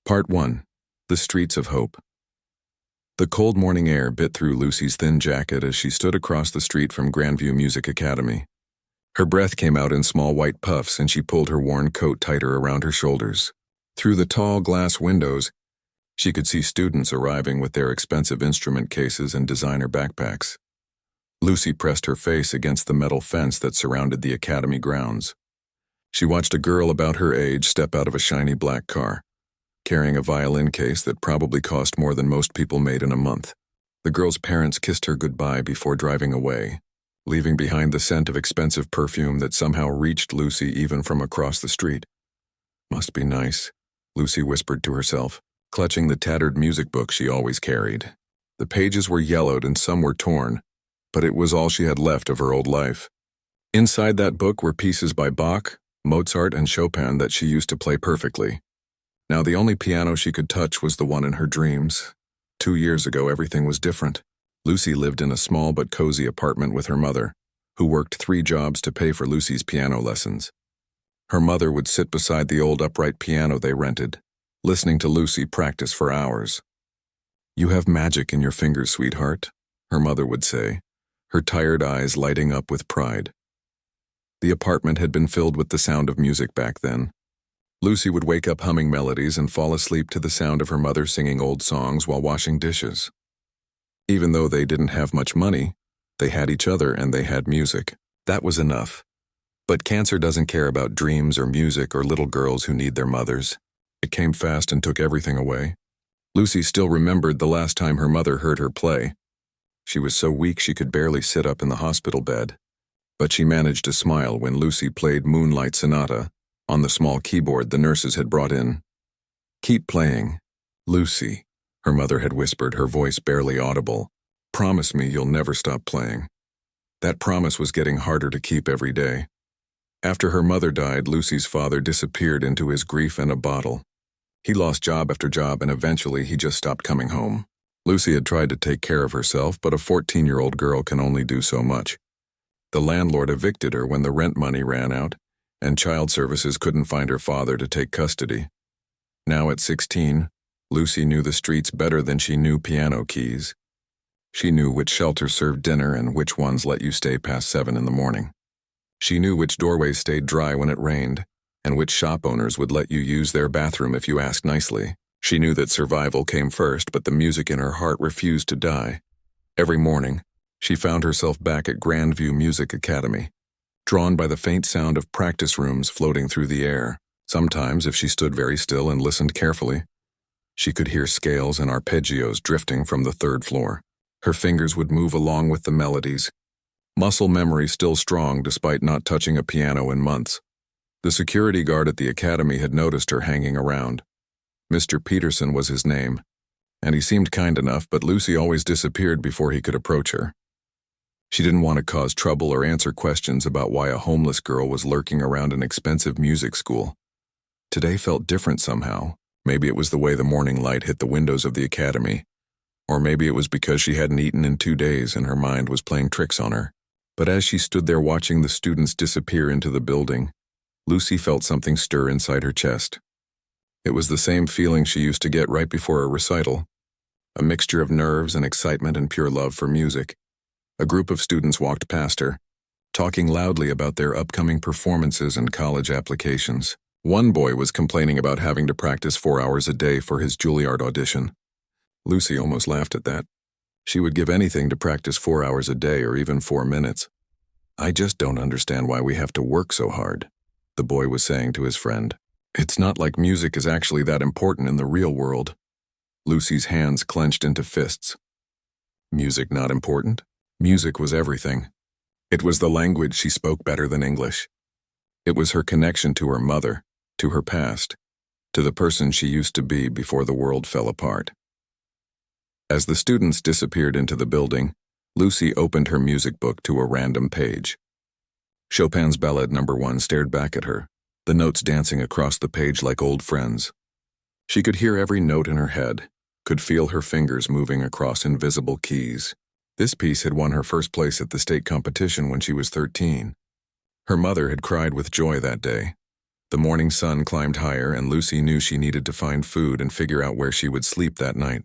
Part 1. The Streets of Hope. The cold morning air bit through Lucy's thin jacket as she stood across the street from Grandview Music Academy. Her breath came out in small white puffs and she pulled her worn coat tighter around her shoulders. Through the tall glass windows, she could see students arriving with their expensive instrument cases and designer backpacks. Lucy pressed her face against the metal fence that surrounded the academy grounds. She watched a girl about her age step out of a shiny black car, carrying a violin case that probably cost more than most people made in a month. The girl's parents kissed her goodbye before driving away, leaving behind the scent of expensive perfume that somehow reached Lucy even from across the street. "Must be nice," Lucy whispered to herself, clutching the tattered music book she always carried. The pages were yellowed and some were torn, but it was all she had left of her old life. Inside that book were pieces by Bach, Mozart, and Chopin that she used to play perfectly. Now the only piano she could touch was the one in her dreams. 2 years ago, everything was different. Lucy lived in a small but cozy apartment with her mother, who worked 3 jobs to pay for Lucy's piano lessons. Her mother would sit beside the old upright piano they rented, listening to Lucy practice for hours. "You have magic in your fingers, sweetheart," her mother would say, her tired eyes lighting up with pride. The apartment had been filled with the sound of music back then. Lucy would wake up humming melodies and fall asleep to the sound of her mother singing old songs while washing dishes. Even though they didn't have much money, they had each other and they had music. That was enough. But cancer doesn't care about dreams or music or little girls who need their mothers. It came fast and took everything away. Lucy still remembered the last time her mother heard her play. She was so weak she could barely sit up in the hospital bed. But she managed to smile when Lucy played Moonlight Sonata on the small keyboard the nurses had brought in. "Keep playing, Lucy," her mother had whispered, her voice barely audible. "Promise me you'll never stop playing." That promise was getting harder to keep every day. After her mother died, Lucy's father disappeared into his grief in a bottle. He lost job after job and eventually he just stopped coming home. Lucy had tried to take care of herself, but a 14-year-old girl can only do so much. The landlord evicted her when the rent money ran out, and child services couldn't find her father to take custody. Now at 16, Lucy knew the streets better than she knew piano keys. She knew which shelters served dinner and which ones let you stay past 7 in the morning. She knew which doorways stayed dry when it rained, and which shop owners would let you use their bathroom if you asked nicely. She knew that survival came first, but the music in her heart refused to die. Every morning, she found herself back at Grandview Music Academy, drawn by the faint sound of practice rooms floating through the air. Sometimes, if she stood very still and listened carefully, she could hear scales and arpeggios drifting from the 3rd floor. Her fingers would move along with the melodies, muscle memory still strong despite not touching a piano in months. The security guard at the academy had noticed her hanging around. Mr. Peterson was his name, and he seemed kind enough, but Lucy always disappeared before he could approach her. She didn't want to cause trouble or answer questions about why a homeless girl was lurking around an expensive music school. Today felt different somehow. Maybe it was the way the morning light hit the windows of the academy, or maybe it was because she hadn't eaten in 2 days and her mind was playing tricks on her. But as she stood there watching the students disappear into the building, Lucy felt something stir inside her chest. It was the same feeling she used to get right before a recital, a mixture of nerves and excitement and pure love for music. A group of students walked past her, talking loudly about their upcoming performances and college applications. One boy was complaining about having to practice 4 hours a day for his Juilliard audition. Lucy almost laughed at that. She would give anything to practice 4 hours a day or even 4 minutes. "I just don't understand why we have to work so hard," the boy was saying to his friend. "It's not like music is actually that important in the real world." Lucy's hands clenched into fists. Music not important? Music was everything. It was the language she spoke better than English. It was her connection to her mother, to her past, to the person she used to be before the world fell apart. As the students disappeared into the building, Lucy opened her music book to a random page. Chopin's Ballade No. 1 stared back at her, the notes dancing across the page like old friends. She could hear every note in her head, could feel her fingers moving across invisible keys. This piece had won her first place at the state competition when she was 13. Her mother had cried with joy that day. The morning sun climbed higher, and Lucy knew she needed to find food and figure out where she would sleep that night.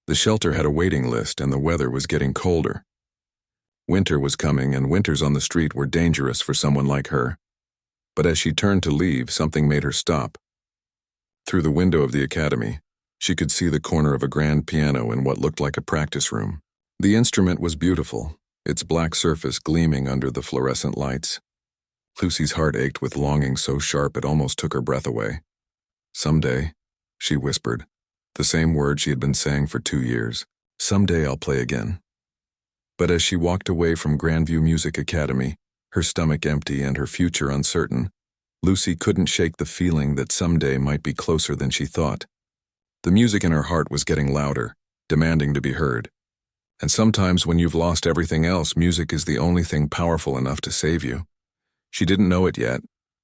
The shelter had a waiting list, and the weather was getting colder. Winter was coming, and winters on the street were dangerous for someone like her. But as she turned to leave, something made her stop. Through the window of the academy, she could see the corner of a grand piano in what looked like a practice room. The instrument was beautiful, its black surface gleaming under the fluorescent lights. Lucy's heart ached with longing so sharp it almost took her breath away. "Someday," she whispered, the same word she had been saying for 2 years. "Someday I'll play again." But as she walked away from Grandview Music Academy, her stomach empty and her future uncertain, Lucy couldn't shake the feeling that someday might be closer than she thought. The music in her heart was getting louder, demanding to be heard. And sometimes when you've lost everything else, music is the only thing powerful enough to save you. She didn't know it yet,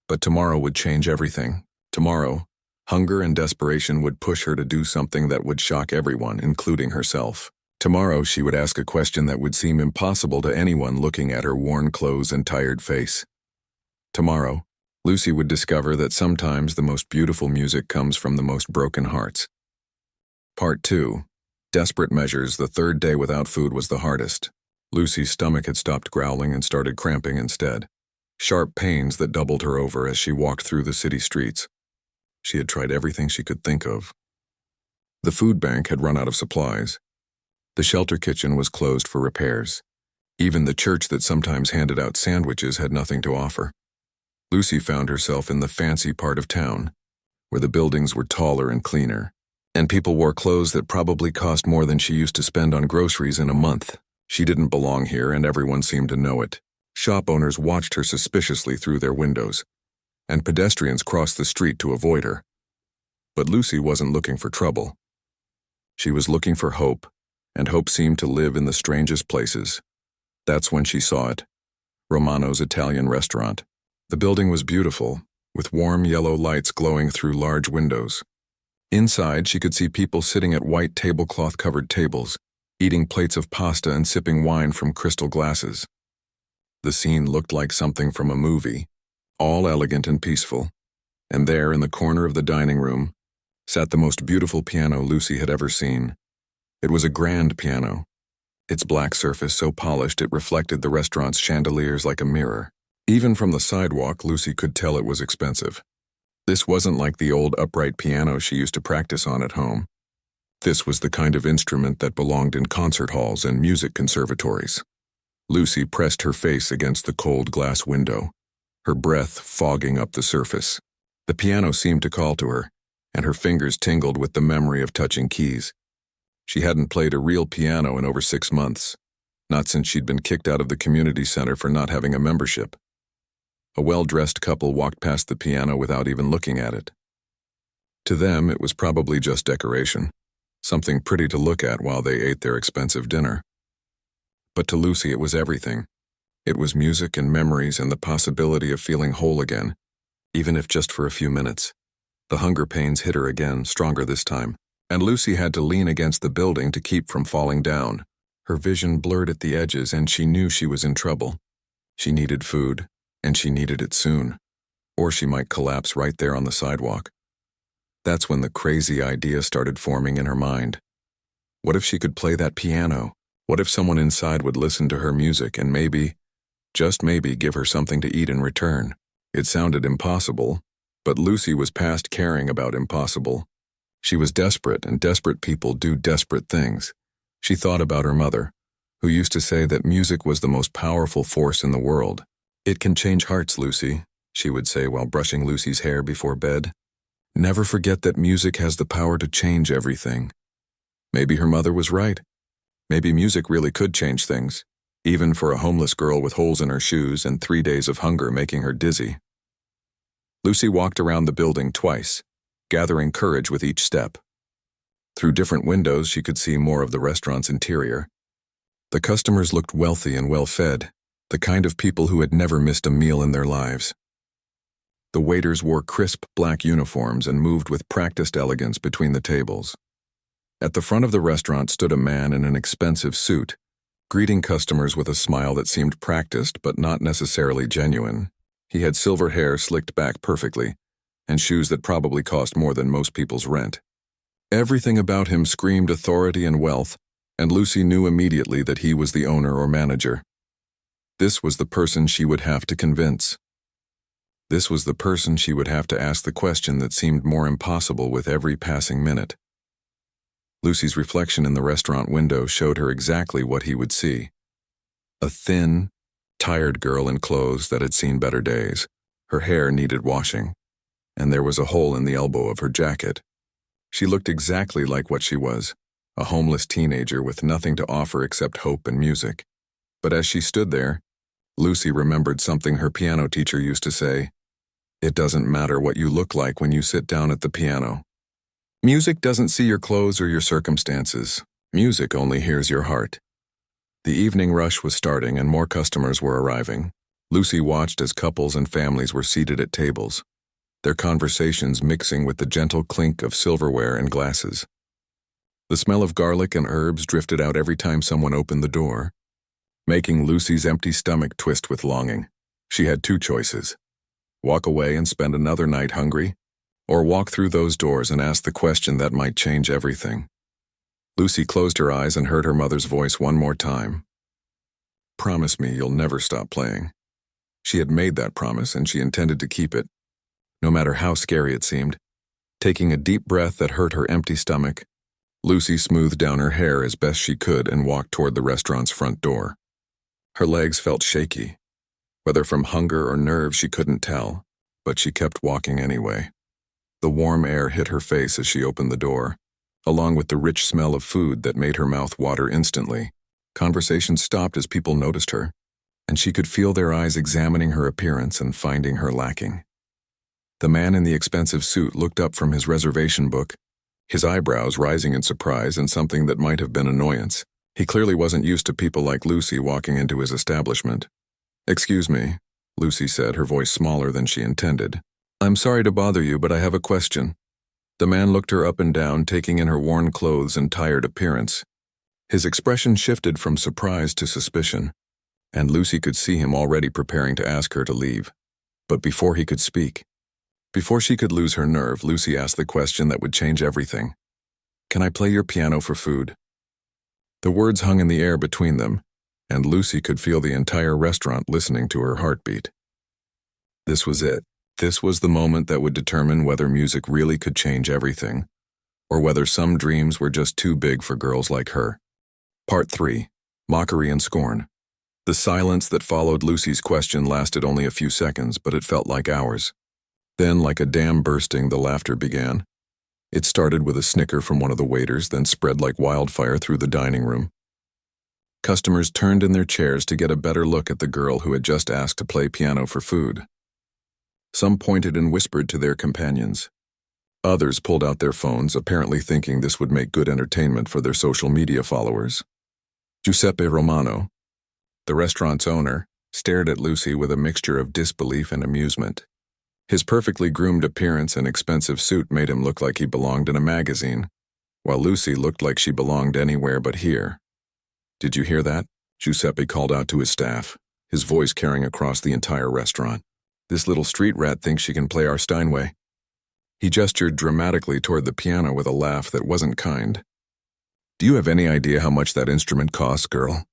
but tomorrow would change everything. Tomorrow, hunger and desperation would push her to do something that would shock everyone, including herself. Tomorrow she would ask a question that would seem impossible to anyone looking at her worn clothes and tired face. Tomorrow, Lucy would discover that sometimes the most beautiful music comes from the most broken hearts. Part 2. Desperate measures. The third day without food was the hardest. Lucy's stomach had stopped growling and started cramping instead. Sharp pains that doubled her over as she walked through the city streets. She had tried everything she could think of. The food bank had run out of supplies. The shelter kitchen was closed for repairs. Even the church that sometimes handed out sandwiches had nothing to offer. Lucy found herself in the fancy part of town, where the buildings were taller and cleaner, and people wore clothes that probably cost more than she used to spend on groceries in a month. She didn't belong here, and everyone seemed to know it. Shop owners watched her suspiciously through their windows, and pedestrians crossed the street to avoid her. But Lucy wasn't looking for trouble. She was looking for hope, and hope seemed to live in the strangest places. That's when she saw it. Romano's Italian restaurant. The building was beautiful, with warm yellow lights glowing through large windows. Inside, she could see people sitting at white tablecloth-covered tables, eating plates of pasta and sipping wine from crystal glasses. The scene looked like something from a movie, all elegant and peaceful. And there, in the corner of the dining room, sat the most beautiful piano Lucy had ever seen. It was a grand piano, its black surface so polished it reflected the restaurant's chandeliers like a mirror. Even from the sidewalk, Lucy could tell it was expensive. This wasn't like the old upright piano she used to practice on at home. This was the kind of instrument that belonged in concert halls and music conservatories. Lucy pressed her face against the cold glass window, her breath fogging up the surface. The piano seemed to call to her, and her fingers tingled with the memory of touching keys. She hadn't played a real piano in over 6 months, not since she'd been kicked out of the community center for not having a membership. A well-dressed couple walked past the piano without even looking at it. To them, it was probably just decoration, something pretty to look at while they ate their expensive dinner. But to Lucy, it was everything. It was music and memories and the possibility of feeling whole again, even if just for a few minutes. The hunger pains hit her again, stronger this time, and Lucy had to lean against the building to keep from falling down. Her vision blurred at the edges, and she knew she was in trouble. She needed food, and she needed it soon, or she might collapse right there on the sidewalk. That's when the crazy idea started forming in her mind. What if she could play that piano? What if someone inside would listen to her music and maybe, just maybe, give her something to eat in return? It sounded impossible, but Lucy was past caring about impossible. She was desperate, and desperate people do desperate things. She thought about her mother, who used to say that music was the most powerful force in the world. "It can change hearts, Lucy," she would say while brushing Lucy's hair before bed. "Never forget that music has the power to change everything." Maybe her mother was right. Maybe music really could change things, even for a homeless girl with holes in her shoes and 3 days of hunger making her dizzy. Lucy walked around the building twice, gathering courage with each step. Through different windows, she could see more of the restaurant's interior. The customers looked wealthy and well-fed, the kind of people who had never missed a meal in their lives. The waiters wore crisp black uniforms and moved with practiced elegance between the tables. At the front of the restaurant stood a man in an expensive suit, greeting customers with a smile that seemed practiced but not necessarily genuine. He had silver hair slicked back perfectly, and shoes that probably cost more than most people's rent. Everything about him screamed authority and wealth, and Lucy knew immediately that he was the owner or manager. This was the person she would have to convince. This was the person she would have to ask the question that seemed more impossible with every passing minute. Lucy's reflection in the restaurant window showed her exactly what he would see. A thin, tired girl in clothes that had seen better days. Her hair needed washing, and there was a hole in the elbow of her jacket. She looked exactly like what she was, a homeless teenager with nothing to offer except hope and music. But as she stood there, Lucy remembered something her piano teacher used to say: "It doesn't matter what you look like when you sit down at the piano. Music doesn't see your clothes or your circumstances. Music only hears your heart." The evening rush was starting and more customers were arriving. Lucy watched as couples and families were seated at tables, their conversations mixing with the gentle clink of silverware and glasses. The smell of garlic and herbs drifted out every time someone opened the door, making Lucy's empty stomach twist with longing. She had two choices: walk away and spend another night hungry, or walk through those doors and ask the question that might change everything. Lucy closed her eyes and heard her mother's voice one more time. "Promise me you'll never stop playing." She had made that promise and she intended to keep it, no matter how scary it seemed. Taking a deep breath that hurt her empty stomach, Lucy smoothed down her hair as best she could and walked toward the restaurant's front door. Her legs felt shaky. Whether from hunger or nerves she couldn't tell, but she kept walking anyway. The warm air hit her face as she opened the door, along with the rich smell of food that made her mouth water instantly. Conversation stopped as people noticed her, and she could feel their eyes examining her appearance and finding her lacking. The man in the expensive suit looked up from his reservation book, his eyebrows rising in surprise and something that might have been annoyance. He clearly wasn't used to people like Lucy walking into his establishment. "Excuse me," Lucy said, her voice smaller than she intended. "I'm sorry to bother you, but I have a question." The man looked her up and down, taking in her worn clothes and tired appearance. His expression shifted from surprise to suspicion, and Lucy could see him already preparing to ask her to leave. But before he could speak, before she could lose her nerve, Lucy asked the question that would change everything. "Can I play your piano for food?" The words hung in the air between them, and Lucy could feel the entire restaurant listening to her heartbeat. This was it. This was the moment that would determine whether music really could change everything, or whether some dreams were just too big for girls like her. Part 3. Mockery and Scorn. The silence that followed Lucy's question lasted only a few seconds, but it felt like hours. Then, like a dam bursting, the laughter began. It started with a snicker from one of the waiters, then spread like wildfire through the dining room. Customers turned in their chairs to get a better look at the girl who had just asked to play piano for food. Some pointed and whispered to their companions. Others pulled out their phones, apparently thinking this would make good entertainment for their social media followers. Giuseppe Romano, the restaurant's owner, stared at Lucy with a mixture of disbelief and amusement. His perfectly groomed appearance and expensive suit made him look like he belonged in a magazine, while Lucy looked like she belonged anywhere but here. "Did you hear that?" Giuseppe called out to his staff, his voice carrying across the entire restaurant. "This little street rat thinks she can play our Steinway." He gestured dramatically toward the piano with a laugh that wasn't kind. "Do you have any idea how much that instrument costs, girl?"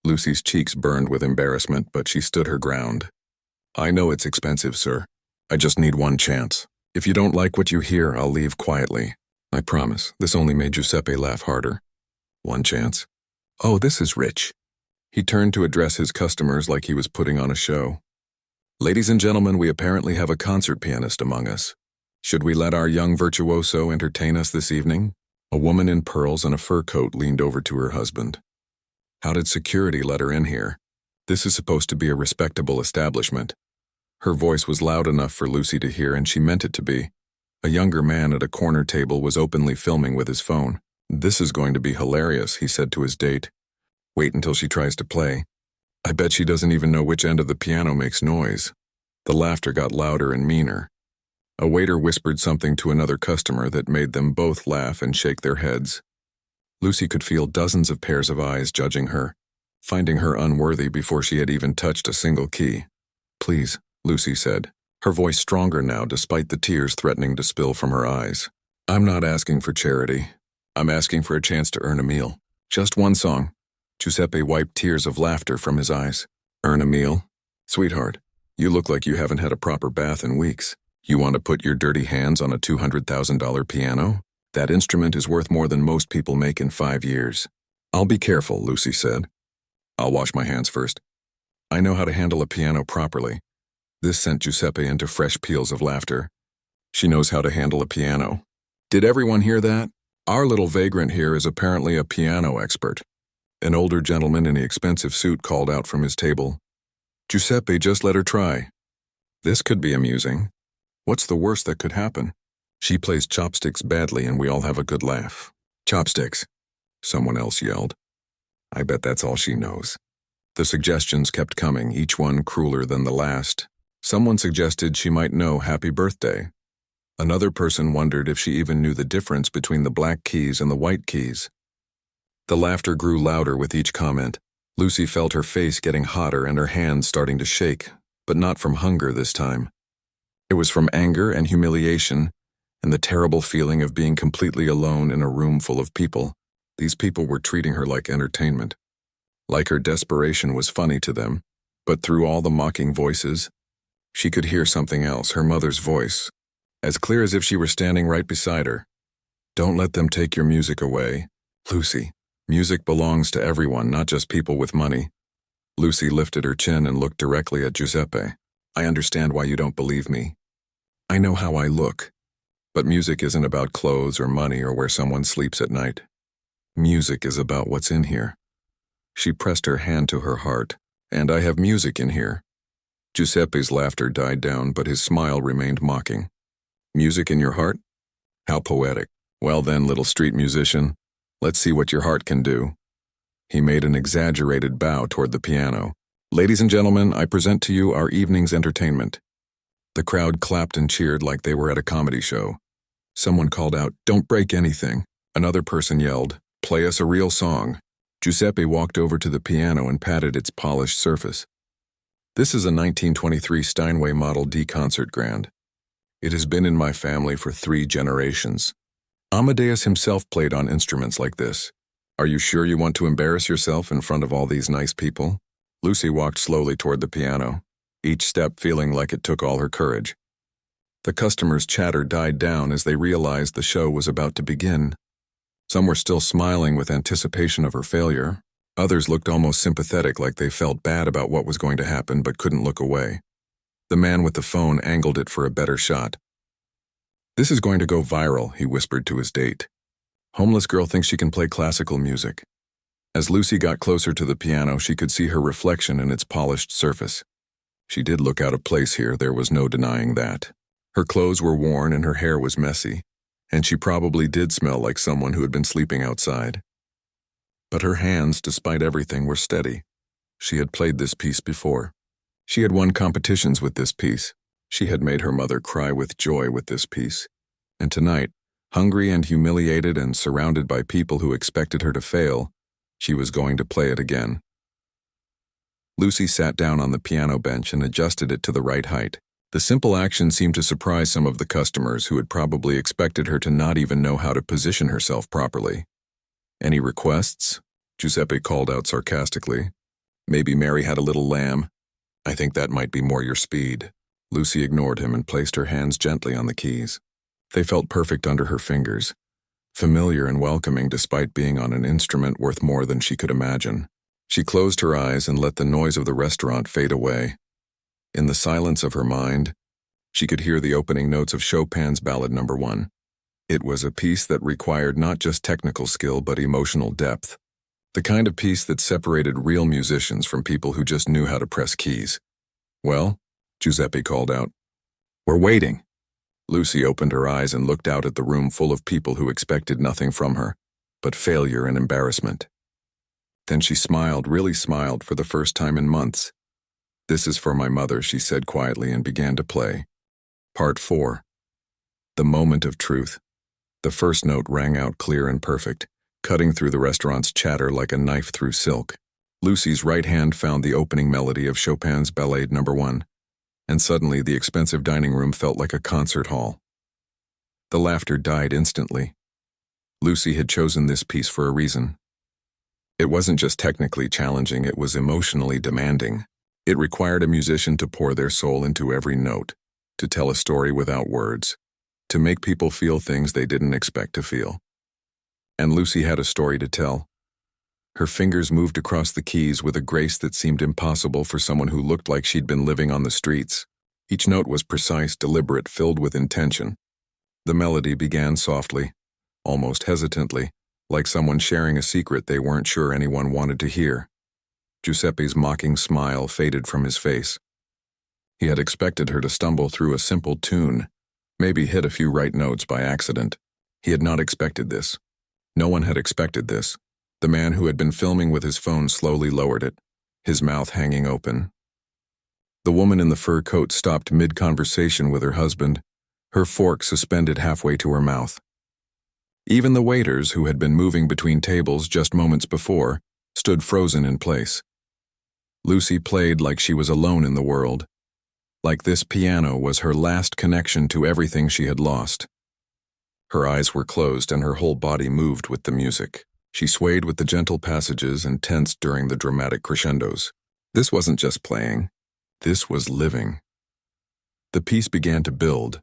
Lucy's cheeks burned with embarrassment, but she stood her ground. "I know it's expensive, sir. I just need one chance. If you don't like what you hear, I'll leave quietly. I promise." This only made Giuseppe laugh harder. "One chance? Oh, this is rich." He turned to address his customers like he was putting on a show. "Ladies and gentlemen, we apparently have a concert pianist among us. Should we let our young virtuoso entertain us this evening?" A woman in pearls and a fur coat leaned over to her husband. "How did security let her in here? This is supposed to be a respectable establishment." Her voice was loud enough for Lucy to hear, and she meant it to be. A younger man at a corner table was openly filming with his phone. "This is going to be hilarious," he said to his date. "Wait until she tries to play. I bet she doesn't even know which end of the piano makes noise." The laughter got louder and meaner. A waiter whispered something to another customer that made them both laugh and shake their heads. Lucy could feel dozens of pairs of eyes judging her, finding her unworthy before she had even touched a single key. "Please," Lucy said, her voice stronger now despite the tears threatening to spill from her eyes. I'm not asking for charity. I'm asking for a chance to earn a meal. Just one song. Giuseppe wiped tears of laughter from his eyes. Earn a meal? Sweetheart, you look like you haven't had a proper bath in weeks. You want to put your dirty hands on a $200,000 piano? That instrument is worth more than most people make in 5 years. I'll be careful, Lucy said. I'll wash my hands first. I know how to handle a piano properly. This sent Giuseppe into fresh peals of laughter. She knows how to handle a piano. Did everyone hear that? Our little vagrant here is apparently a piano expert. An older gentleman in the expensive suit called out from his table. Giuseppe, just let her try. This could be amusing. What's the worst that could happen? She plays chopsticks badly and we all have a good laugh. Chopsticks, someone else yelled. I bet that's all she knows. The suggestions kept coming, each one crueler than the last. Someone suggested she might know happy birthday. Another person wondered if she even knew the difference between the black keys and the white keys. The laughter grew louder with each comment. Lucy felt her face getting hotter and her hands starting to shake, but not from hunger this time. It was from anger and humiliation and the terrible feeling of being completely alone in a room full of people. These people were treating her like entertainment. Like her desperation was funny to them, but through all the mocking voices, she could hear something else, her mother's voice, as clear as if she were standing right beside her. Don't let them take your music away. Lucy, music belongs to everyone, not just people with money. Lucy lifted her chin and looked directly at Giuseppe. I understand why you don't believe me. I know how I look. But music isn't about clothes or money or where someone sleeps at night. Music is about what's in here. She pressed her hand to her heart. And I have music in here. Giuseppe's laughter died down, but his smile remained mocking. Music in your heart? How poetic. Well then, little street musician, let's see what your heart can do. He made an exaggerated bow toward the piano. Ladies and gentlemen, I present to you our evening's entertainment. The crowd clapped and cheered like they were at a comedy show. Someone called out, don't break anything. Another person yelled, play us a real song. Giuseppe walked over to the piano and patted its polished surface. This is a 1923 Steinway Model D concert grand. It has been in my family for 3 generations. Amadeus himself played on instruments like this. Are you sure you want to embarrass yourself in front of all these nice people? Lucy walked slowly toward the piano, each step feeling like it took all her courage. The customers' chatter died down as they realized the show was about to begin. Some were still smiling with anticipation of her failure. Others looked almost sympathetic, like they felt bad about what was going to happen but couldn't look away. The man with the phone angled it for a better shot. This is going to go viral, he whispered to his date. Homeless girl thinks she can play classical music. As Lucy got closer to the piano, she could see her reflection in its polished surface. She did look out of place here, there was no denying that. Her clothes were worn and her hair was messy, and she probably did smell like someone who had been sleeping outside. But her hands, despite everything, were steady. She had played this piece before. She had won competitions with this piece. She had made her mother cry with joy with this piece. And tonight, hungry and humiliated and surrounded by people who expected her to fail, she was going to play it again. Lucy sat down on the piano bench and adjusted it to the right height. The simple action seemed to surprise some of the customers who had probably expected her to not even know how to position herself properly. Any requests? Giuseppe called out sarcastically. Maybe Mary had a little lamb. I think that might be more your speed. Lucy ignored him and placed her hands gently on the keys. They felt perfect under her fingers, familiar and welcoming despite being on an instrument worth more than she could imagine. She closed her eyes and let the noise of the restaurant fade away. In the silence of her mind, she could hear the opening notes of Chopin's Ballad No. 1. It was a piece that required not just technical skill but emotional depth. The kind of piece that separated real musicians from people who just knew how to press keys. Well, Giuseppe called out. We're waiting. Lucy opened her eyes and looked out at the room full of people who expected nothing from her, but failure and embarrassment. Then she smiled, really smiled, for the first time in months. This is for my mother, she said quietly and began to play. Part 4. The Moment of Truth. The first note rang out clear and perfect, cutting through the restaurant's chatter like a knife through silk. Lucy's right hand found the opening melody of Chopin's Ballade No. 1. and suddenly the expensive dining room felt like a concert hall. The laughter died instantly. Lucy had chosen this piece for a reason. It wasn't just technically challenging, it was emotionally demanding. It required a musician to pour their soul into every note, to tell a story without words, to make people feel things they didn't expect to feel. And Lucy had a story to tell. Her fingers moved across the keys with a grace that seemed impossible for someone who looked like she'd been living on the streets. Each note was precise, deliberate, filled with intention. The melody began softly, almost hesitantly, like someone sharing a secret they weren't sure anyone wanted to hear. Giuseppe's mocking smile faded from his face. He had expected her to stumble through a simple tune, maybe hit a few right notes by accident. He had not expected this. No one had expected this. The man who had been filming with his phone slowly lowered it, his mouth hanging open. The woman in the fur coat stopped mid-conversation with her husband, her fork suspended halfway to her mouth. Even the waiters, who had been moving between tables just moments before, stood frozen in place. Lucy played like she was alone in the world, like this piano was her last connection to everything she had lost. Her eyes were closed and her whole body moved with the music. She swayed with the gentle passages and tensed during the dramatic crescendos. This wasn't just playing. This was living. The piece began to build,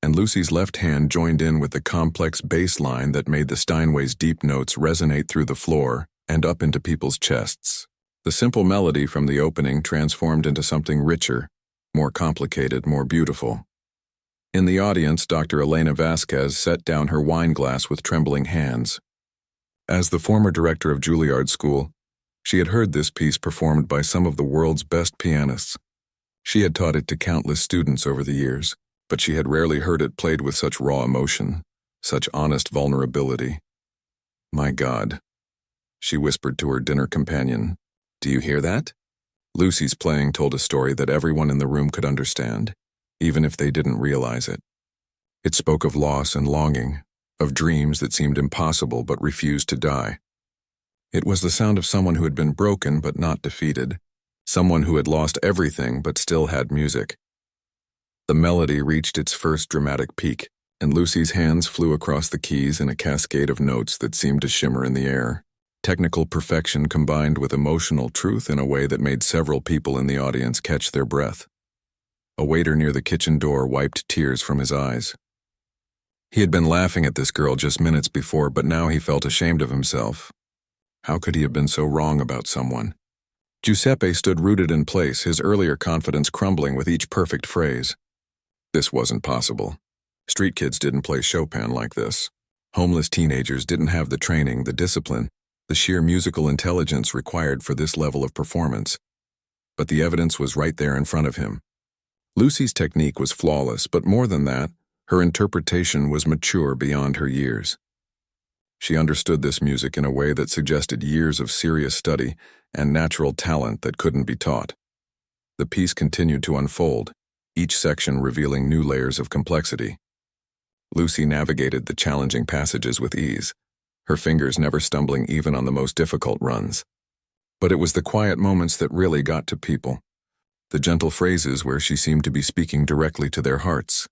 and Lucy's left hand joined in with the complex bass line that made the Steinway's deep notes resonate through the floor and up into people's chests. The simple melody from the opening transformed into something richer, more complicated, more beautiful. In the audience, Dr. Elena Vasquez set down her wine glass with trembling hands. As the former director of Juilliard School, she had heard this piece performed by some of the world's best pianists. She had taught it to countless students over the years, but she had rarely heard it played with such raw emotion, such honest vulnerability. "My God," she whispered to her dinner companion. "Do you hear that?" Lucy's playing told a story that everyone in the room could understand, even if they didn't realize it. It spoke of loss and longing, of dreams that seemed impossible but refused to die. It was the sound of someone who had been broken but not defeated, someone who had lost everything but still had music. The melody reached its first dramatic peak, and Lucy's hands flew across the keys in a cascade of notes that seemed to shimmer in the air. Technical perfection combined with emotional truth in a way that made several people in the audience catch their breath. A waiter near the kitchen door wiped tears from his eyes. He had been laughing at this girl just minutes before, but now he felt ashamed of himself. How could he have been so wrong about someone? Giuseppe stood rooted in place, his earlier confidence crumbling with each perfect phrase. This wasn't possible. Street kids didn't play Chopin like this. Homeless teenagers didn't have the training, the discipline, the sheer musical intelligence required for this level of performance. But the evidence was right there in front of him. Lucy's technique was flawless, but more than that, her interpretation was mature beyond her years. She understood this music in a way that suggested years of serious study and natural talent that couldn't be taught. The piece continued to unfold, each section revealing new layers of complexity. Lucy navigated the challenging passages with ease, her fingers never stumbling even on the most difficult runs. But it was the quiet moments that really got to people, the gentle phrases where she seemed to be speaking directly to their hearts.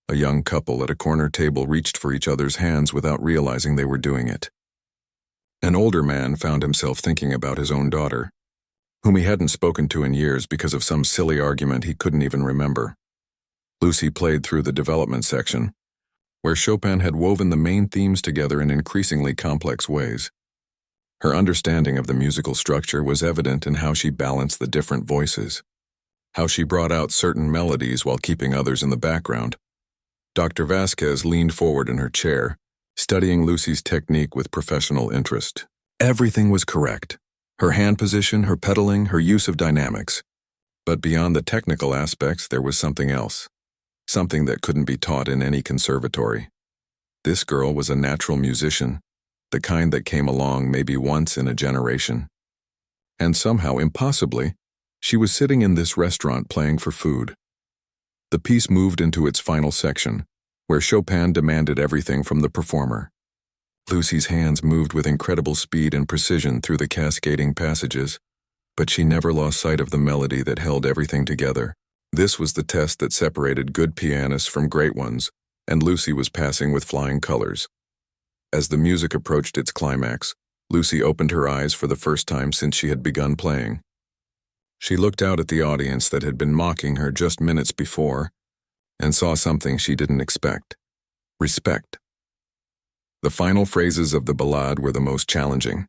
A young couple at a corner table reached for each other's hands without realizing they were doing it. An older man found himself thinking about his own daughter, whom he hadn't spoken to in years because of some silly argument he couldn't even remember. Lucy played through the development section, where Chopin had woven the main themes together in increasingly complex ways. Her understanding of the musical structure was evident in how she balanced the different voices, how she brought out certain melodies while keeping others in the background. Dr. Vasquez leaned forward in her chair, studying Lucy's technique with professional interest. Everything was correct. Her hand position, her pedaling, her use of dynamics. But beyond the technical aspects, there was something else. Something that couldn't be taught in any conservatory. This girl was a natural musician, the kind that came along maybe once in a generation. And somehow, impossibly, she was sitting in this restaurant playing for food. The piece moved into its final section, where Chopin demanded everything from the performer. Lucy's hands moved with incredible speed and precision through the cascading passages, but she never lost sight of the melody that held everything together, This was the test that separated good pianists from great ones, and Lucy was passing with flying colors. As the music approached its climax, Lucy opened her eyes for the first time since she had begun playing. She looked out at the audience that had been mocking her just minutes before and saw something she didn't expect: respect. The final phrases of the ballade were the most challenging,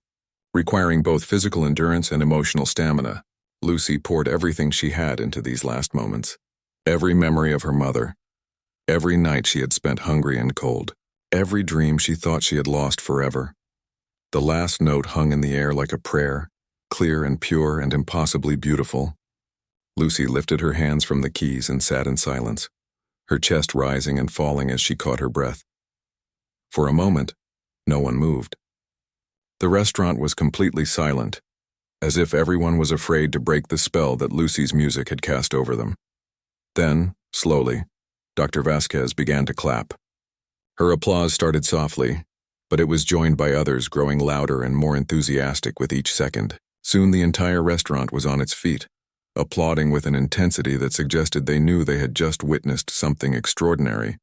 requiring both physical endurance and emotional stamina. Lucy poured everything she had into these last moments. Every memory of her mother, every night she had spent hungry and cold, every dream she thought she had lost forever. The last note hung in the air like a prayer, clear and pure and impossibly beautiful. Lucy lifted her hands from the keys and sat in silence, her chest rising and falling as she caught her breath. For a moment, no one moved. The restaurant was completely silent, as if everyone was afraid to break the spell that Lucy's music had cast over them. Then, slowly, Dr. Vasquez began to clap. Her applause started softly, but it was joined by others growing louder and more enthusiastic with each second. Soon the entire restaurant was on its feet, applauding with an intensity that suggested they knew they had just witnessed something extraordinary.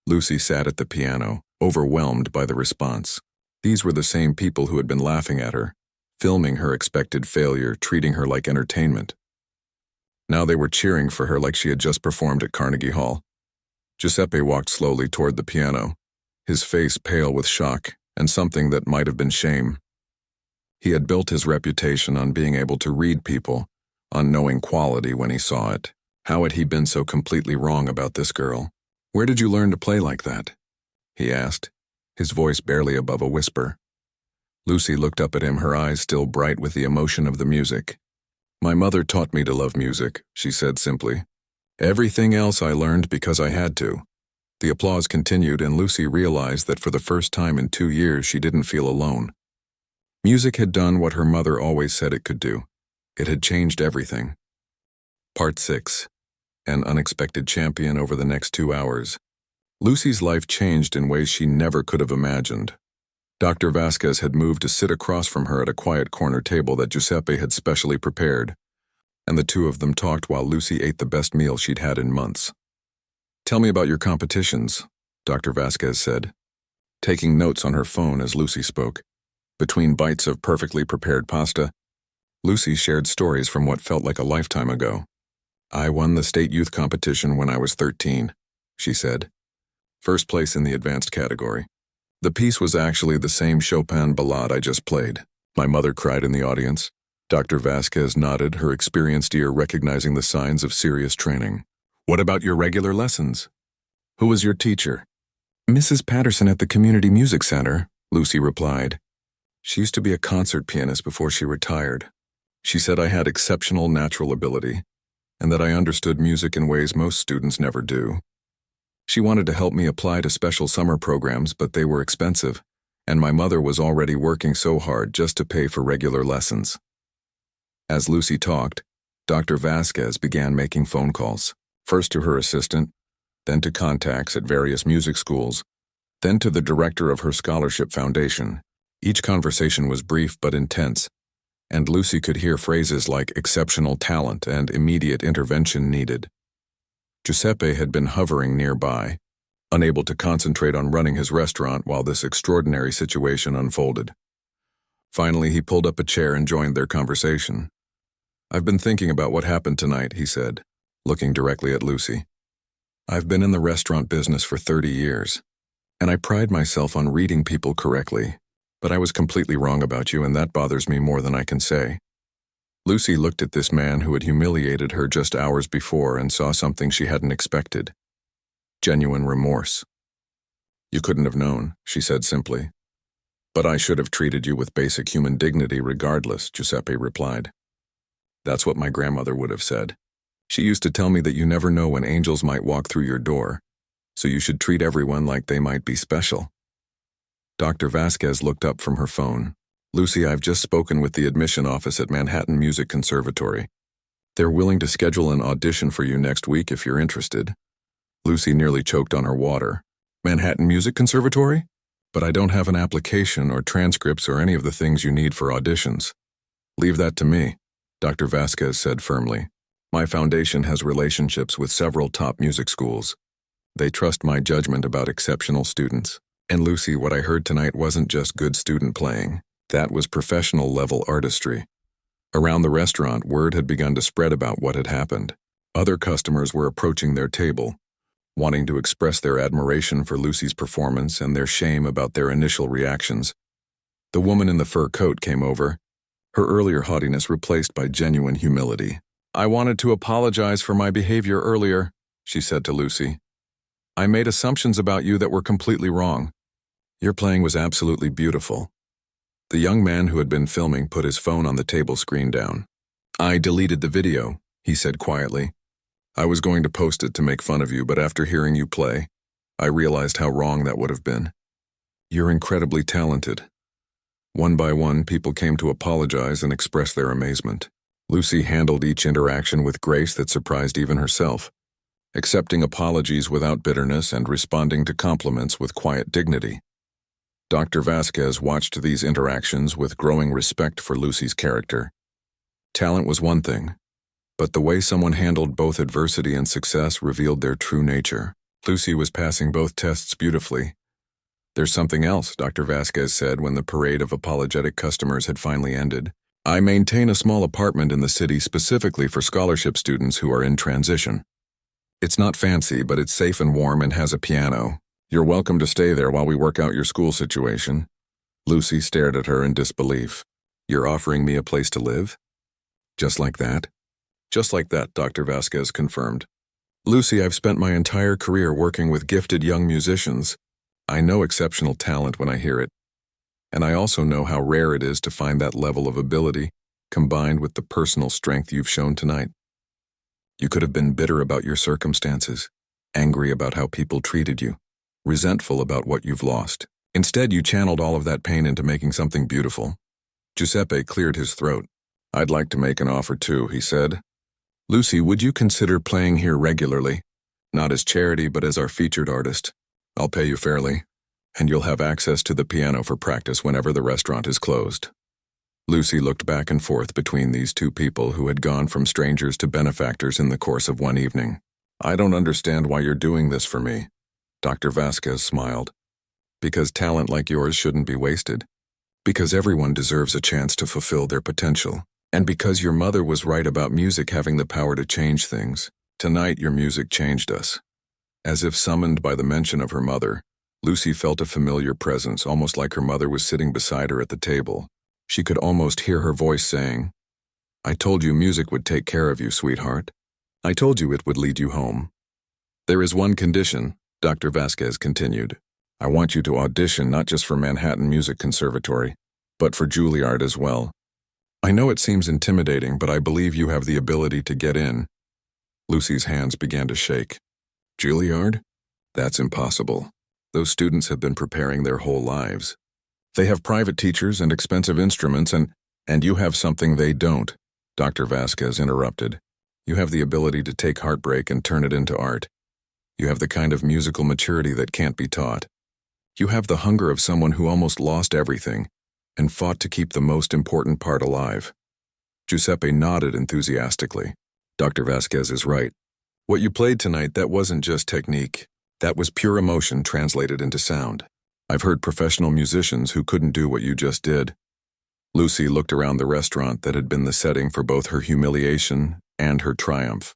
Lucy sat at the piano, overwhelmed by the response. These were the same people who had been laughing at her, filming her expected failure, treating her like entertainment. Now they were cheering for her like she had just performed at Carnegie Hall. Giuseppe walked slowly toward the piano, his face pale with shock and something that might have been shame. He had built his reputation on being able to read people, on knowing quality when he saw it. How had he been so completely wrong about this girl? "Where did you learn to play like that?" he asked, his voice barely above a whisper. Lucy looked up at him, her eyes still bright with the emotion of the music. "My mother taught me to love music," she said simply. "Everything else I learned because I had to." The applause continued, and Lucy realized that for the first time in 2 years she didn't feel alone. Music had done what her mother always said it could do. It had changed everything. Part 6. An unexpected champion. Over the next 2 hours, Lucy's life changed in ways she never could have imagined. Dr. Vasquez had moved to sit across from her at a quiet corner table that Giuseppe had specially prepared, and the two of them talked while Lucy ate the best meal she'd had in months. "Tell me about your competitions," Dr. Vasquez said, taking notes on her phone as Lucy spoke. Between bites of perfectly prepared pasta, Lucy shared stories from what felt like a lifetime ago. "I won the state youth competition when I was 13, she said. "First place in the advanced category. The piece was actually the same Chopin ballade I just played." My mother cried in the audience. Dr. Vasquez nodded, her experienced ear recognizing the signs of serious training. "What about your regular lessons? Who was your teacher?" "Mrs. Patterson at the Community Music Center," Lucy replied. "She used to be a concert pianist before she retired. She said I had exceptional natural ability, and that I understood music in ways most students never do. She wanted to help me apply to special summer programs, but they were expensive, and my mother was already working so hard just to pay for regular lessons." As Lucy talked, Dr. Vasquez began making phone calls, first to her assistant, then to contacts at various music schools, then to the director of her scholarship foundation. Each conversation was brief but intense, and Lucy could hear phrases like exceptional talent and immediate intervention needed. Giuseppe had been hovering nearby, unable to concentrate on running his restaurant while this extraordinary situation unfolded. Finally, he pulled up a chair and joined their conversation. "I've been thinking about what happened tonight," he said, looking directly at Lucy. "I've been in the restaurant business for 30 years, and I pride myself on reading people correctly, but I was completely wrong about you, and that bothers me more than I can say." Lucy looked at this man who had humiliated her just hours before and saw something she hadn't expected: genuine remorse. "You couldn't have known," she said simply. "But I should have treated you with basic human dignity regardless," Giuseppe replied. "That's what my grandmother would have said. She used to tell me that you never know when angels might walk through your door, so you should treat everyone like they might be special." Dr. Vasquez looked up from her phone. "Lucy, I've just spoken with the admission office at Manhattan Music Conservatory. They're willing to schedule an audition for you next week if you're interested." Lucy nearly choked on her water. "Manhattan Music Conservatory? But I don't have an application or transcripts or any of the things you need for auditions." "Leave that to me," Dr. Vasquez said firmly. My foundation has relationships with several top music schools. They trust my judgment about exceptional students. And Lucy, what I heard tonight wasn't just good student playing. That was professional-level artistry. Around the restaurant, word had begun to spread about what had happened. Other customers were approaching their table, wanting to express their admiration for Lucy's performance and their shame about their initial reactions. The woman in the fur coat came over, her earlier haughtiness replaced by genuine humility. "I wanted to apologize for my behavior earlier," she said to Lucy. "I made assumptions about you that were completely wrong. Your playing was absolutely beautiful." The young man who had been filming put his phone on the table screen down. "I deleted the video," he said quietly. "I was going to post it to make fun of you, but after hearing you play, I realized how wrong that would have been. You're incredibly talented." One by one, people came to apologize and express their amazement. Lucy handled each interaction with grace that surprised even herself, accepting apologies without bitterness and responding to compliments with quiet dignity. Dr. Vasquez watched these interactions with growing respect for Lucy's character. Talent was one thing, but the way someone handled both adversity and success revealed their true nature. Lucy was passing both tests beautifully. "There's something else," Dr. Vasquez said when the parade of apologetic customers had finally ended. "I maintain a small apartment in the city specifically for scholarship students who are in transition. It's not fancy, but it's safe and warm and has a piano. You're welcome to stay there while we work out your school situation." Lucy stared at her in disbelief. "You're offering me a place to live?" "Just like that?" "Just like that," Dr. Vasquez confirmed. "Lucy, I've spent my entire career working with gifted young musicians. I know exceptional talent when I hear it. And I also know how rare it is to find that level of ability, combined with the personal strength you've shown tonight. You could have been bitter about your circumstances, angry about how people treated you, resentful about what you've lost. Instead, you channeled all of that pain into making something beautiful." Giuseppe cleared his throat. "I'd like to make an offer too," he said. "Lucy, would you consider playing here regularly? Not as charity, but as our featured artist. I'll pay you fairly, and you'll have access to the piano for practice whenever the restaurant is closed." Lucy looked back and forth between these two people who had gone from strangers to benefactors in the course of one evening. "I don't understand why you're doing this for me." Dr. Vasquez smiled. "Because talent like yours shouldn't be wasted. Because everyone deserves a chance to fulfill their potential. And because your mother was right about music having the power to change things. Tonight your music changed us." As if summoned by the mention of her mother, Lucy felt a familiar presence, almost like her mother was sitting beside her at the table. She could almost hear her voice saying, "I told you music would take care of you, sweetheart. I told you it would lead you home." "There is one condition," Dr. Vasquez continued. "I want you to audition not just for Manhattan Music Conservatory, but for Juilliard as well. I know it seems intimidating, but I believe you have the ability to get in." Lucy's hands began to shake. "Juilliard? That's impossible. Those students have been preparing their whole lives. They have private teachers and expensive instruments, and you have something they don't," Dr. Vasquez interrupted. "You have the ability to take heartbreak and turn it into art. You have the kind of musical maturity that can't be taught. You have the hunger of someone who almost lost everything and fought to keep the most important part alive." Giuseppe nodded enthusiastically. "Dr. Vasquez is right. What you played tonight, that wasn't just technique. That was pure emotion translated into sound. I've heard professional musicians who couldn't do what you just did." Lucy looked around the restaurant that had been the setting for both her humiliation and her triumph.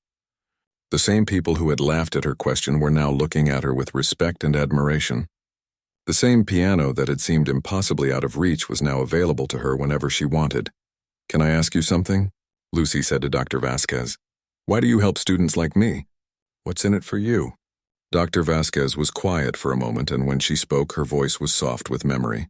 The same people who had laughed at her question were now looking at her with respect and admiration. The same piano that had seemed impossibly out of reach was now available to her whenever she wanted. "Can I ask you something?" Lucy said to Dr. Vasquez. "Why do you help students like me? What's in it for you?" Dr. Vasquez was quiet for a moment, and when she spoke, her voice was soft with memory.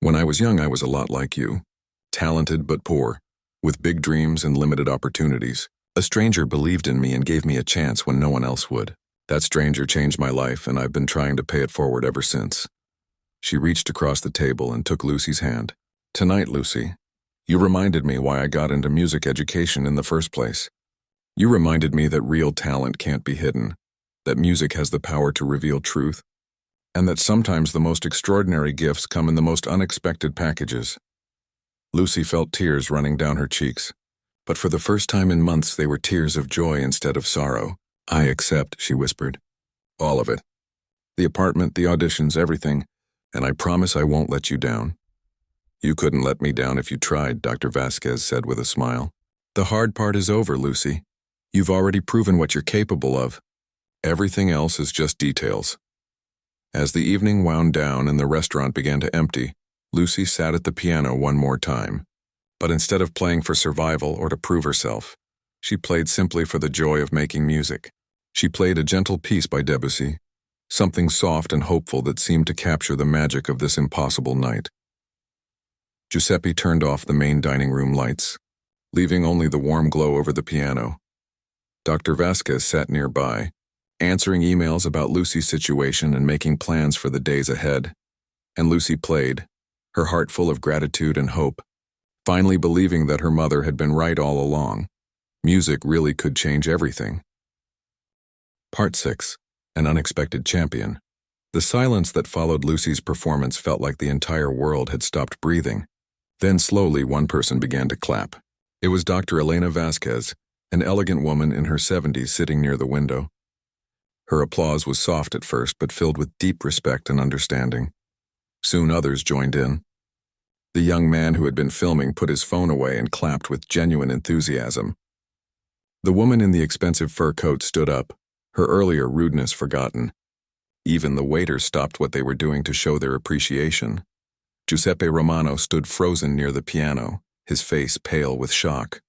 "When I was young, I was a lot like you. Talented but poor, with big dreams and limited opportunities. A stranger believed in me and gave me a chance when no one else would. That stranger changed my life, and I've been trying to pay it forward ever since." She reached across the table and took Lucy's hand. "Tonight, Lucy, you reminded me why I got into music education in the first place. You reminded me that real talent can't be hidden, that music has the power to reveal truth, and that sometimes the most extraordinary gifts come in the most unexpected packages." Lucy felt tears running down her cheeks. But for the first time in months they were tears of joy instead of sorrow. "I accept," she whispered. "All of it. The apartment, the auditions, everything. And I promise I won't let you down." "You couldn't let me down if you tried," Dr. Vasquez said with a smile. "The hard part is over, Lucy. You've already proven what you're capable of. Everything else is just details." As the evening wound down and the restaurant began to empty, Lucy sat at the piano one more time. But instead of playing for survival or to prove herself, she played simply for the joy of making music. She played a gentle piece by Debussy, something soft and hopeful that seemed to capture the magic of this impossible night. Giuseppe turned off the main dining room lights, leaving only the warm glow over the piano. Dr. Vasquez sat nearby, answering emails about Lucy's situation and making plans for the days ahead. And Lucy played, her heart full of gratitude and hope, finally believing that her mother had been right all along. Music really could change everything. Part 6. An Unexpected Champion. The silence that followed Lucy's performance felt like the entire world had stopped breathing. Then slowly one person began to clap. It was Dr. Elena Vasquez, an elegant woman in her 70s sitting near the window. Her applause was soft at first but filled with deep respect and understanding. Soon others joined in. The young man who had been filming put his phone away and clapped with genuine enthusiasm. The woman in the expensive fur coat stood up, her earlier rudeness forgotten. Even the waiters stopped what they were doing to show their appreciation. Giuseppe Romano stood frozen near the piano, his face pale with shock.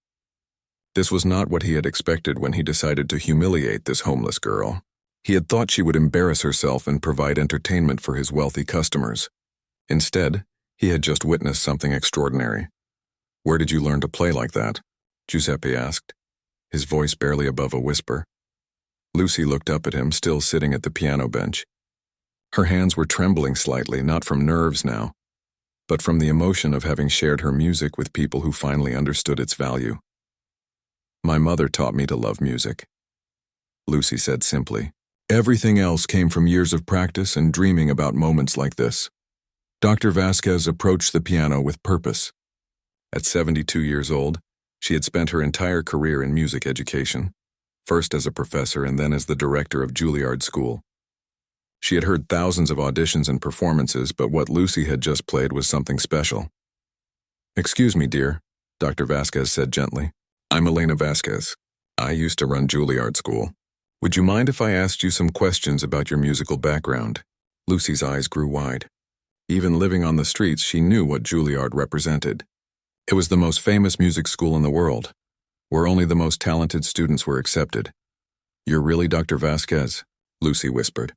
This was not what he had expected when he decided to humiliate this homeless girl. He had thought she would embarrass herself and provide entertainment for his wealthy customers. Instead, he had just witnessed something extraordinary. "Where did you learn to play like that?" Giuseppe asked, his voice barely above a whisper. Lucy looked up at him, still sitting at the piano bench. Her hands were trembling slightly, not from nerves now, but from the emotion of having shared her music with people who finally understood its value. "My mother taught me to love music," Lucy said simply. "Everything else came from years of practice and dreaming about moments like this." Dr. Vasquez approached the piano with purpose. At 72 years old, she had spent her entire career in music education, first as a professor and then as the director of Juilliard School. She had heard thousands of auditions and performances, but what Lucy had just played was something special. "Excuse me, dear," Dr. Vasquez said gently. "I'm Elena Vasquez. I used to run Juilliard School. Would you mind if I asked you some questions about your musical background?" Lucy's eyes grew wide. Even living on the streets, she knew what Juilliard represented. It was the most famous music school in the world, where only the most talented students were accepted. "You're really Dr. Vasquez?" Lucy whispered.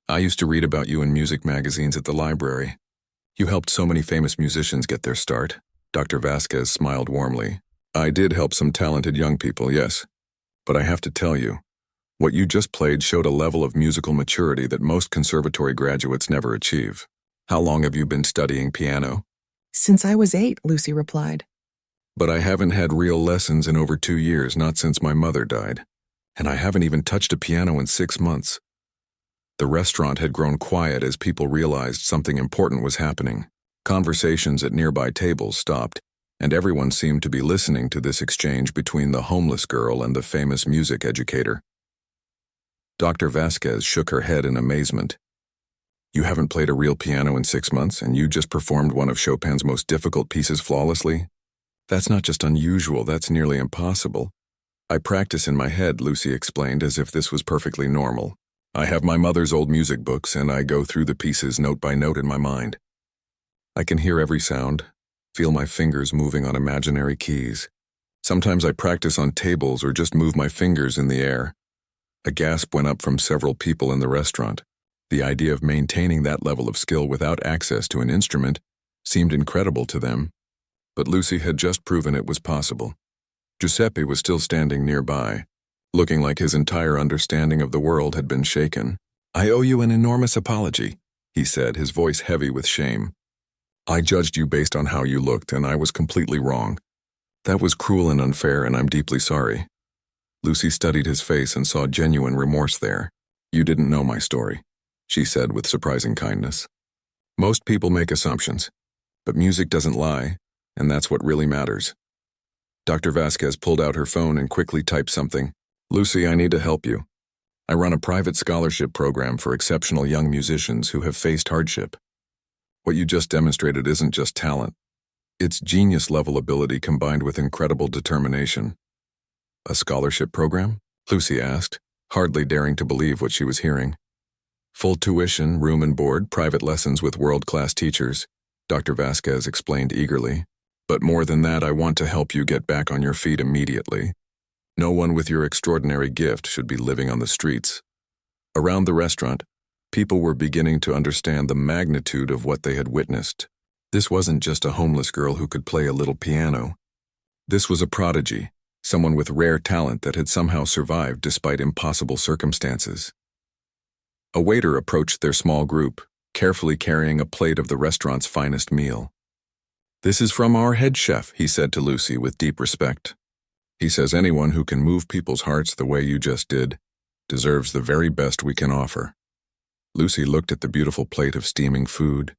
"I used to read about you in music magazines at the library. You helped so many famous musicians get their start." Dr. Vasquez smiled warmly. "I did help some talented young people, yes. But I have to tell you, what you just played showed a level of musical maturity that most conservatory graduates never achieve. How long have you been studying piano?" "Since I was 8, Lucy replied. "But I haven't had real lessons in over 2 years, not since my mother died. And I haven't even touched a piano in 6 months. The restaurant had grown quiet as people realized something important was happening. Conversations at nearby tables stopped, and everyone seemed to be listening to this exchange between the homeless girl and the famous music educator. Dr. Vasquez shook her head in amazement. "You haven't played a real piano in 6 months, and you just performed one of Chopin's most difficult pieces flawlessly? That's not just unusual, that's nearly impossible." "I practice in my head," Lucy explained as if this was perfectly normal. "I have my mother's old music books, and I go through the pieces note by note in my mind. I can hear every sound, feel my fingers moving on imaginary keys. Sometimes I practice on tables or just move my fingers in the air." A gasp went up from several people in the restaurant. The idea of maintaining that level of skill without access to an instrument seemed incredible to them, but Lucy had just proven it was possible. Giuseppe was still standing nearby, looking like his entire understanding of the world had been shaken. "I owe you an enormous apology," he said, his voice heavy with shame. "I judged you based on how you looked, and I was completely wrong. That was cruel and unfair, and I'm deeply sorry." Lucy studied his face and saw genuine remorse there. "You didn't know my story," she said with surprising kindness. "Most people make assumptions, but music doesn't lie, and that's what really matters." Dr. Vasquez pulled out her phone and quickly typed something. Lucy, I need to help you. I run a private scholarship program for exceptional young musicians who have faced hardship. What you just demonstrated isn't just talent. It's genius-level ability combined with incredible determination. A scholarship program? Lucy asked, hardly daring to believe what she was hearing. Full tuition, room and board, private lessons with world-class teachers, Dr. Vasquez explained eagerly. But more than that, I want to help you get back on your feet immediately. No one with your extraordinary gift should be living on the streets. Around the restaurant, people were beginning to understand the magnitude of what they had witnessed. This wasn't just a homeless girl who could play a little piano. This was a prodigy, someone with rare talent that had somehow survived despite impossible circumstances. A waiter approached their small group, carefully carrying a plate of the restaurant's finest meal. This is from our head chef, he said to Lucy with deep respect. He says anyone who can move people's hearts the way you just did deserves the very best we can offer. Lucy looked at the beautiful plate of steaming food,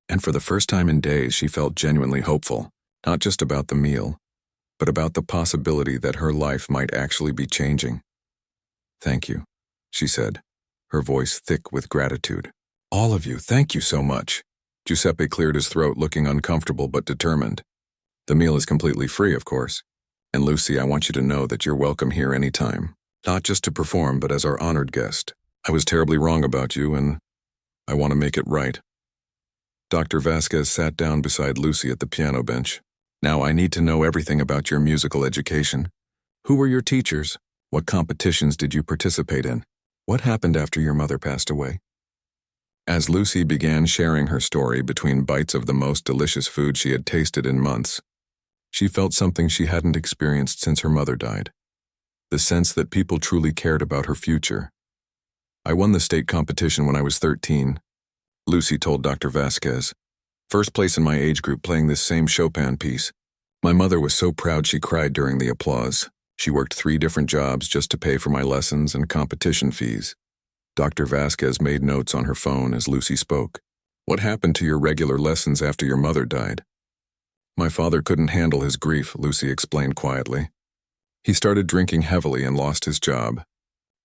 and for the first time in days she felt genuinely hopeful, not just about the meal, but about the possibility that her life might actually be changing. Thank you, she said, her voice thick with gratitude. All of you, thank you so much. Giuseppe cleared his throat, looking uncomfortable but determined. The meal is completely free, of course. And Lucy, I want you to know that you're welcome here anytime, not just to perform, but as our honored guest. I was terribly wrong about you, and I want to make it right. Dr. Vasquez sat down beside Lucy at the piano bench. Now I need to know everything about your musical education. Who were your teachers? What competitions did you participate in? What happened after your mother passed away? As Lucy began sharing her story between bites of the most delicious food she had tasted in months, she felt something she hadn't experienced since her mother died. The sense that people truly cared about her future. I won the state competition when I was 13, Lucy told Dr. Vasquez. First place in my age group playing this same Chopin piece. My mother was so proud she cried during the applause. She worked 3 different jobs just to pay for my lessons and competition fees. Dr. Vasquez made notes on her phone as Lucy spoke. What happened to your regular lessons after your mother died? My father couldn't handle his grief, Lucy explained quietly. He started drinking heavily and lost his job.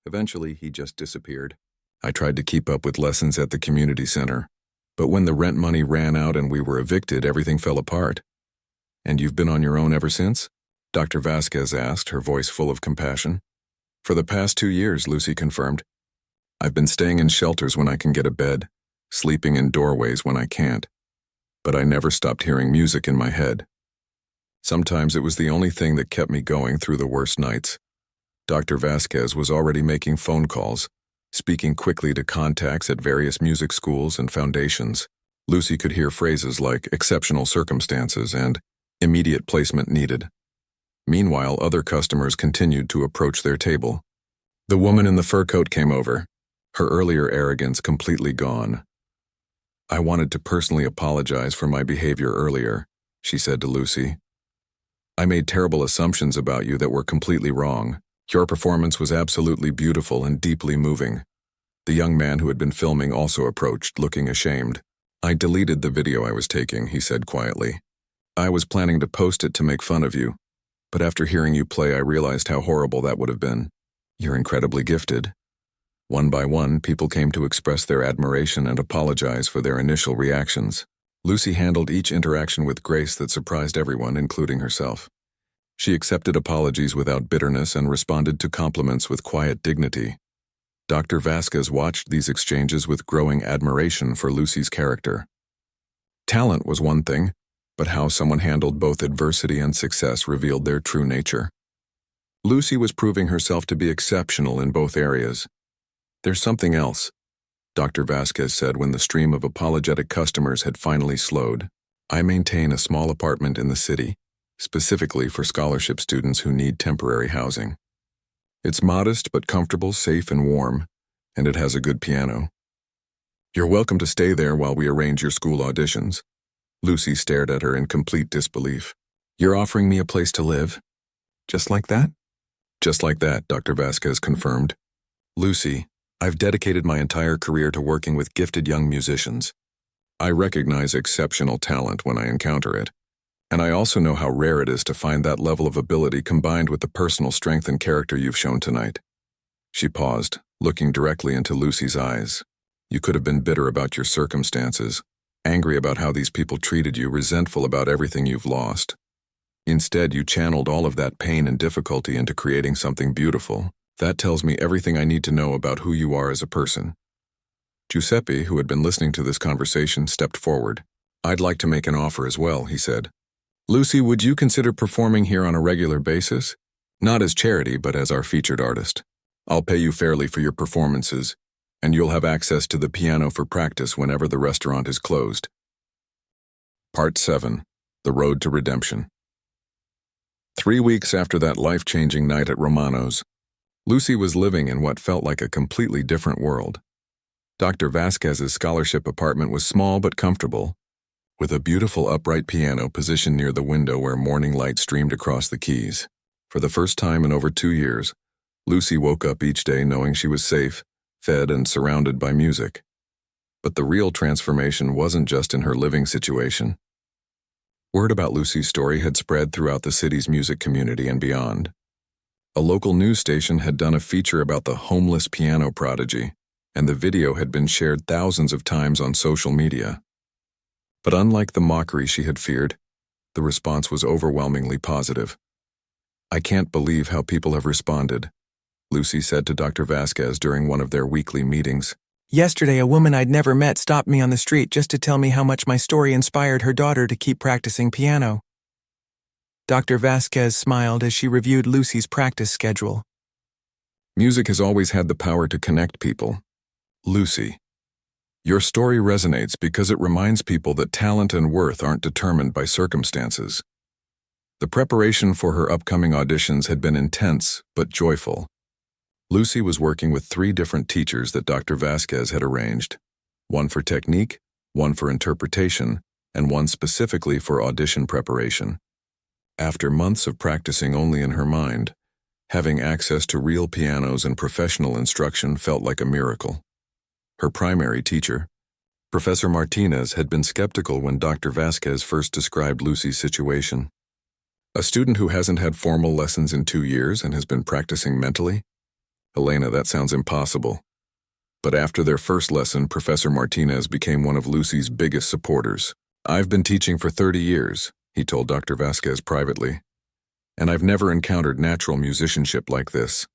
Eventually, he just disappeared. I tried to keep up with lessons at the community center, but when the rent money ran out and we were evicted, everything fell apart. And you've been on your own ever since? Dr. Vasquez asked, her voice full of compassion. For the past 2 years, Lucy confirmed. I've been staying in shelters when I can get a bed, sleeping in doorways when I can't. But I never stopped hearing music in my head. Sometimes it was the only thing that kept me going through the worst nights. Dr. Vasquez was already making phone calls, speaking quickly to contacts at various music schools and foundations. Lucy could hear phrases like exceptional circumstances and immediate placement needed. Meanwhile, other customers continued to approach their table. The woman in the fur coat came over, her earlier arrogance completely gone. I wanted to personally apologize for my behavior earlier, she said to Lucy. I made terrible assumptions about you that were completely wrong. Your performance was absolutely beautiful and deeply moving. The young man who had been filming also approached, looking ashamed. I deleted the video I was taking, he said quietly. I was planning to post it to make fun of you, but after hearing you play, I realized how horrible that would have been. You're incredibly gifted. One by one, people came to express their admiration and apologize for their initial reactions. Lucy handled each interaction with grace that surprised everyone, including herself. She accepted apologies without bitterness and responded to compliments with quiet dignity. Dr. Vasquez watched these exchanges with growing admiration for Lucy's character. Talent was one thing, but how someone handled both adversity and success revealed their true nature. Lucy was proving herself to be exceptional in both areas. There's something else, Dr. Vasquez said when the stream of apologetic customers had finally slowed. I maintain a small apartment in the city, specifically for scholarship students who need temporary housing. It's modest but comfortable, safe and warm, and it has a good piano. You're welcome to stay there while we arrange your school auditions. Lucy stared at her in complete disbelief. You're offering me a place to live? Just like that? Just like that, Dr. Vasquez confirmed. Lucy, I've dedicated my entire career to working with gifted young musicians. I recognize exceptional talent when I encounter it. And I also know how rare it is to find that level of ability combined with the personal strength and character you've shown tonight." She paused, looking directly into Lucy's eyes. "You could have been bitter about your circumstances, angry about how these people treated you, resentful about everything you've lost. Instead, you channeled all of that pain and difficulty into creating something beautiful. That tells me everything I need to know about who you are as a person." Giuseppe, who had been listening to this conversation, stepped forward. "I'd like to make an offer as well," he said. "Lucy, would you consider performing here on a regular basis? Not as charity, but as our featured artist. I'll pay you fairly for your performances, and you'll have access to the piano for practice whenever the restaurant is closed." Part 7. The Road to Redemption. 3 weeks after that life-changing night at Romano's, Lucy was living in what felt like a completely different world. Dr. Vasquez's scholarship apartment was small but comfortable, with a beautiful upright piano positioned near the window where morning light streamed across the keys. For the first time in over 2 years, Lucy woke up each day knowing she was safe, fed, and surrounded by music. But the real transformation wasn't just in her living situation. Word about Lucy's story had spread throughout the city's music community and beyond. A local news station had done a feature about the homeless piano prodigy, and the video had been shared thousands of times on social media. But unlike the mockery she had feared, the response was overwhelmingly positive. "I can't believe how people have responded," Lucy said to Dr. Vasquez during one of their weekly meetings. "Yesterday, a woman I'd never met stopped me on the street just to tell me how much my story inspired her daughter to keep practicing piano." Dr. Vasquez smiled as she reviewed Lucy's practice schedule. "Music has always had the power to connect people. Lucy, your story resonates because it reminds people that talent and worth aren't determined by circumstances." The preparation for her upcoming auditions had been intense but joyful. Lucy was working with 3 different teachers that Dr. Vasquez had arranged, one for technique, one for interpretation, and one specifically for audition preparation. After months of practicing only in her mind, having access to real pianos and professional instruction felt like a miracle. Her primary teacher, Professor Martinez, had been skeptical when Dr. Vasquez first described Lucy's situation. "A student who hasn't had formal lessons in 2 years and has been practicing mentally? Elena, that sounds impossible." But after their first lesson, Professor Martinez became one of Lucy's biggest supporters. "I've been teaching for 30 years, he told Dr. Vasquez privately, "and I've never encountered natural musicianship like this.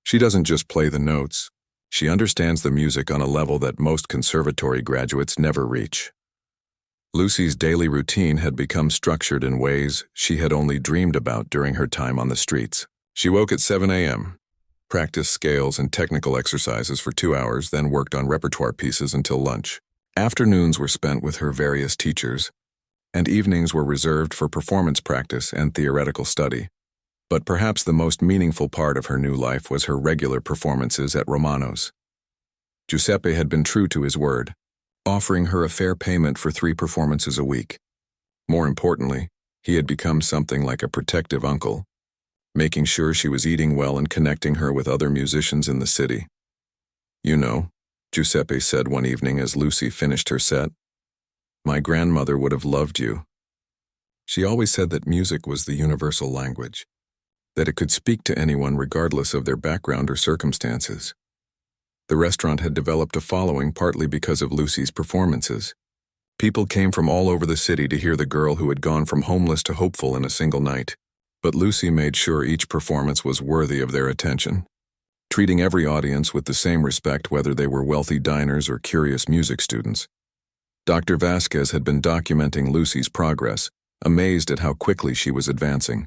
She doesn't just play the notes. She understands the music on a level that most conservatory graduates never reach." Lucy's daily routine had become structured in ways she had only dreamed about during her time on the streets. She woke at 7 a.m., practiced scales and technical exercises for 2 hours, then worked on repertoire pieces until lunch. Afternoons were spent with her various teachers, and evenings were reserved for performance practice and theoretical study. But perhaps the most meaningful part of her new life was her regular performances at Romano's. Giuseppe had been true to his word, offering her a fair payment for 3 performances a week. More importantly, he had become something like a protective uncle, making sure she was eating well and connecting her with other musicians in the city. "You know," Giuseppe said one evening as Lucy finished her set, "my grandmother would have loved you. She always said that music was the universal language, that it could speak to anyone regardless of their background or circumstances." The restaurant had developed a following partly because of Lucy's performances. People came from all over the city to hear the girl who had gone from homeless to hopeful in a single night. But Lucy made sure each performance was worthy of their attention, treating every audience with the same respect whether they were wealthy diners or curious music students. Dr. Vasquez had been documenting Lucy's progress, amazed at how quickly she was advancing.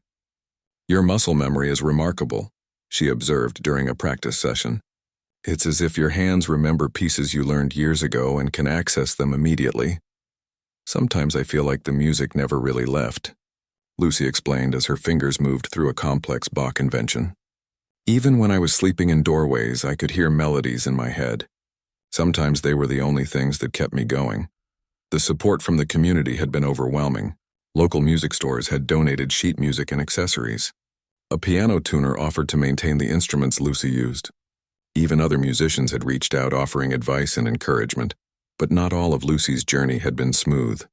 "Your muscle memory is remarkable," she observed during a practice session. "It's as if your hands remember pieces you learned years ago and can access them immediately. Sometimes I feel like the music never really left," Lucy explained as her fingers moved through a complex Bach invention. "Even when I was sleeping in doorways, I could hear melodies in my head. Sometimes they were the only things that kept me going." The support from the community had been overwhelming. Local music stores had donated sheet music and accessories. A piano tuner offered to maintain the instruments Lucy used. Even other musicians had reached out offering advice and encouragement, but not all of Lucy's journey had been smooth.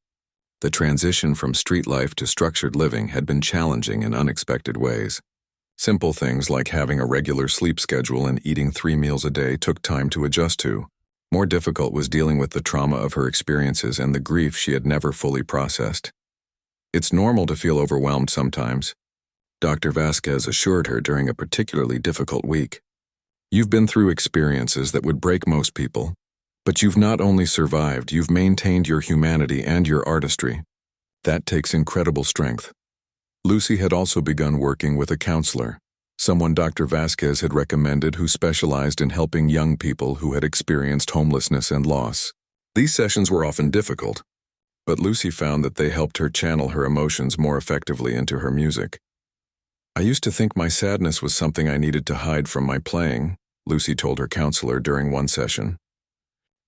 The transition from street life to structured living had been challenging in unexpected ways. Simple things like having a regular sleep schedule and eating 3 meals a day took time to adjust to. More difficult was dealing with the trauma of her experiences and the grief she had never fully processed. "It's normal to feel overwhelmed sometimes," Dr. Vasquez assured her during a particularly difficult week. "You've been through experiences that would break most people, but you've not only survived, you've maintained your humanity and your artistry. That takes incredible strength." Lucy had also begun working with a counselor, someone Dr. Vasquez had recommended who specialized in helping young people who had experienced homelessness and loss. These sessions were often difficult, but Lucy found that they helped her channel her emotions more effectively into her music. "I used to think my sadness was something I needed to hide from my playing," Lucy told her counselor during one session.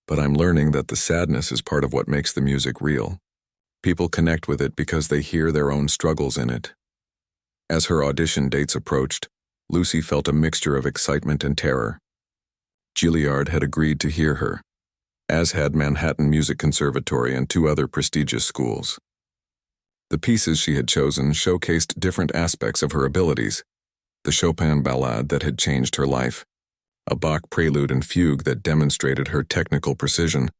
"But I'm learning that the sadness is part of what makes the music real. People connect with it because they hear their own struggles in it." As her audition dates approached, Lucy felt a mixture of excitement and terror. Juilliard had agreed to hear her, as had Manhattan Music Conservatory and 2 other prestigious schools. The pieces she had chosen showcased different aspects of her abilities: the Chopin ballade that had changed her life, a Bach prelude and fugue that demonstrated her technical precision,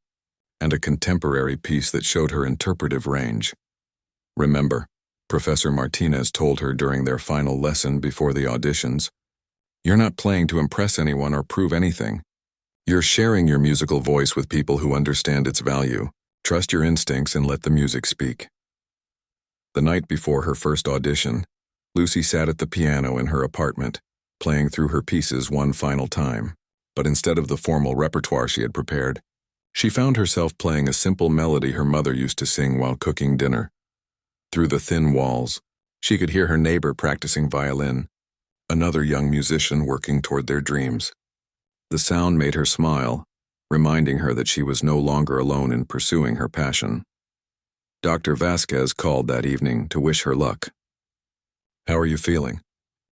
and a contemporary piece that showed her interpretive range. "Remember," Professor Martinez told her during their final lesson before the auditions, "you're not playing to impress anyone or prove anything. You're sharing your musical voice with people who understand its value. Trust your instincts and let the music speak." The night before her first audition, Lucy sat at the piano in her apartment, playing through her pieces one final time. But instead of the formal repertoire she had prepared, she found herself playing a simple melody her mother used to sing while cooking dinner. Through the thin walls, she could hear her neighbor practicing violin, another young musician working toward their dreams. The sound made her smile, reminding her that she was no longer alone in pursuing her passion. Dr. Vasquez called that evening to wish her luck. "How are you feeling?"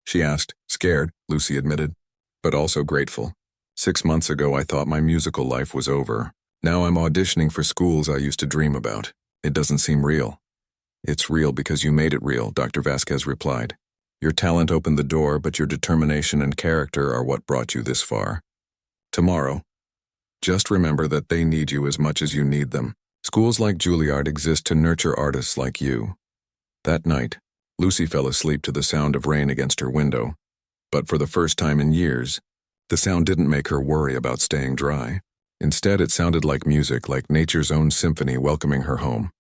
she asked. "Scared," Lucy admitted, "but also grateful. 6 months ago I thought my musical life was over. Now I'm auditioning for schools I used to dream about. It doesn't seem real." "It's real because you made it real," Dr. Vasquez replied. "Your talent opened the door, but your determination and character are what brought you this far. Tomorrow, just remember that they need you as much as you need them. Schools like Juilliard exist to nurture artists like you." That night, Lucy fell asleep to the sound of rain against her window. But for the first time in years, the sound didn't make her worry about staying dry. Instead, it sounded like music, like nature's own symphony welcoming her home.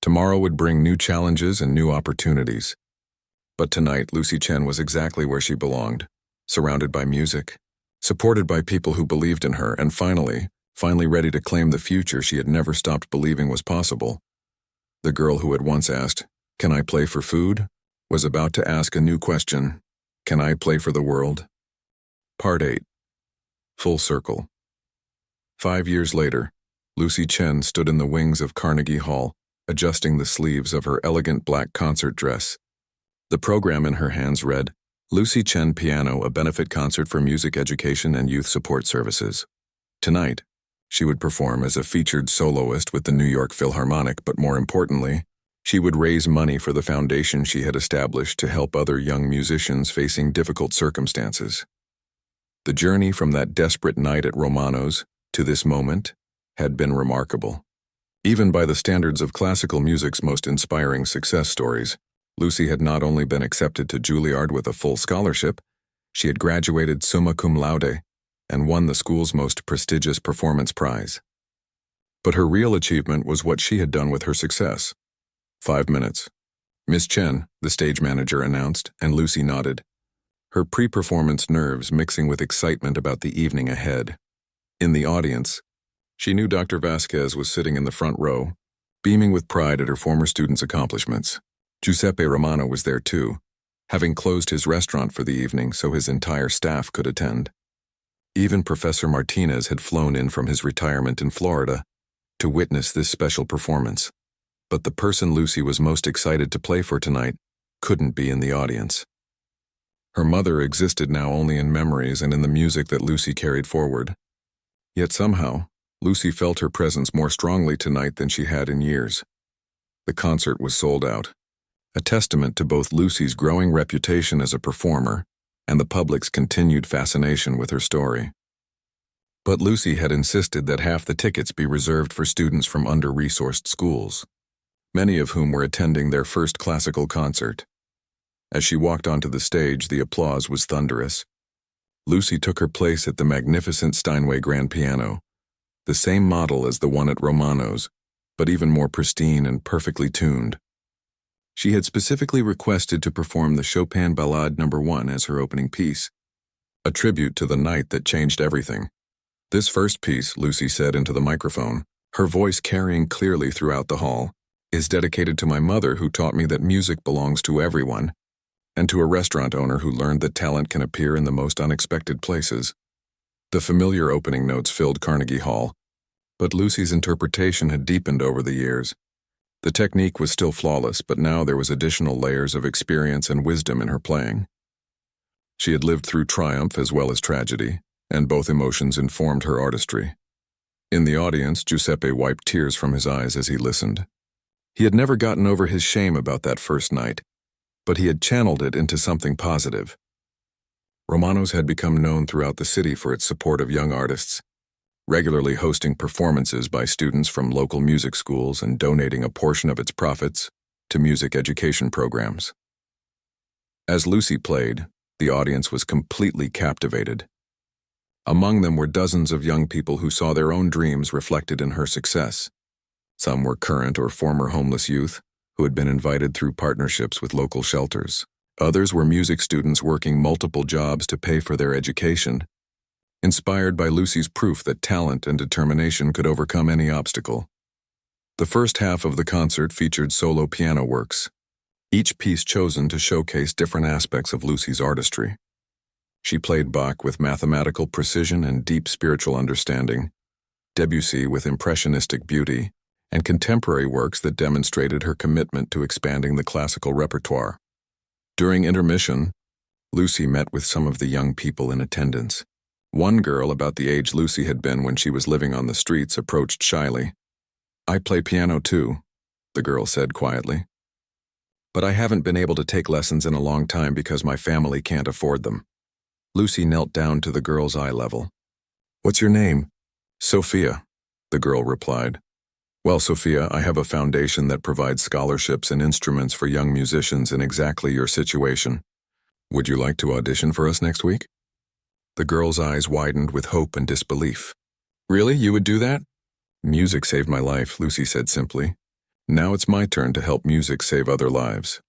Tomorrow would bring new challenges and new opportunities. But tonight, Lucy Chen was exactly where she belonged, surrounded by music, supported by people who believed in her, and finally ready to claim the future she had never stopped believing was possible. The girl who had once asked, "Can I play for food?" was about to ask a new question: "Can I play for the world?" Part 8. Full Circle. 5 years later, Lucy Chen stood in the wings of Carnegie Hall, adjusting the sleeves of her elegant black concert dress. The program in her hands read, "Lucy Chen Piano, a benefit concert for music education and youth support services." Tonight, she would perform as a featured soloist with the New York Philharmonic, but more importantly, she would raise money for the foundation she had established to help other young musicians facing difficult circumstances. The journey from that desperate night at Romano's to this moment had been remarkable. Even by the standards of classical music's most inspiring success stories, Lucy had not only been accepted to Juilliard with a full scholarship, she had graduated summa cum laude and won the school's most prestigious performance prize. But her real achievement was what she had done with her success. 5 minutes. "Miss Chen," the stage manager announced, and Lucy nodded, her pre-performance nerves mixing with excitement about the evening ahead. In the audience, she knew Dr. Vasquez was sitting in the front row, beaming with pride at her former students' accomplishments. Giuseppe Romano was there too, having closed his restaurant for the evening so his entire staff could attend. Even Professor Martinez had flown in from his retirement in Florida to witness this special performance. But the person Lucy was most excited to play for tonight couldn't be in the audience. Her mother existed now only in memories and in the music that Lucy carried forward. Yet somehow, Lucy felt her presence more strongly tonight than she had in years. The concert was sold out, a testament to both Lucy's growing reputation as a performer and the public's continued fascination with her story. But Lucy had insisted that half the tickets be reserved for students from under-resourced schools, many of whom were attending their first classical concert. As she walked onto the stage, the applause was thunderous. Lucy took her place at the magnificent Steinway grand piano, the same model as the one at Romano's, but even more pristine and perfectly tuned. She had specifically requested to perform the Chopin Ballade No. 1 as her opening piece, a tribute to the night that changed everything. "This first piece," Lucy said into the microphone, her voice carrying clearly throughout the hall, "is dedicated to my mother, who taught me that music belongs to everyone, and to a restaurant owner who learned that talent can appear in the most unexpected places." The familiar opening notes filled Carnegie Hall, but Lucy's interpretation had deepened over the years. The technique was still flawless, but now there was additional layers of experience and wisdom in her playing. She had lived through triumph as well as tragedy, and both emotions informed her artistry. In the audience, Giuseppe wiped tears from his eyes as he listened. He had never gotten over his shame about that first night, but he had channeled it into something positive. Romano's had become known throughout the city for its support of young artists, regularly hosting performances by students from local music schools and donating a portion of its profits to music education programs. As Lucy played, the audience was completely captivated. Among them were dozens of young people who saw their own dreams reflected in her success. Some were current or former homeless youth who had been invited through partnerships with local shelters. Others were music students working multiple jobs to pay for their education, inspired by Lucy's proof that talent and determination could overcome any obstacle. The first half of the concert featured solo piano works, each piece chosen to showcase different aspects of Lucy's artistry. She played Bach with mathematical precision and deep spiritual understanding, Debussy with impressionistic beauty, and contemporary works that demonstrated her commitment to expanding the classical repertoire. During intermission, Lucy met with some of the young people in attendance. One girl, about the age Lucy had been when she was living on the streets, approached shyly. "I play piano too," the girl said quietly. "But I haven't been able to take lessons in a long time because my family can't afford them." Lucy knelt down to the girl's eye level. "What's your name?" "Sophia," the girl replied. "Well, Sophia, I have a foundation that provides scholarships and instruments for young musicians in exactly your situation. Would you like to audition for us next week?" The girl's eyes widened with hope and disbelief. "Really? You would do that?" "Music saved my life," Lucy said simply. "Now it's my turn to help music save other lives."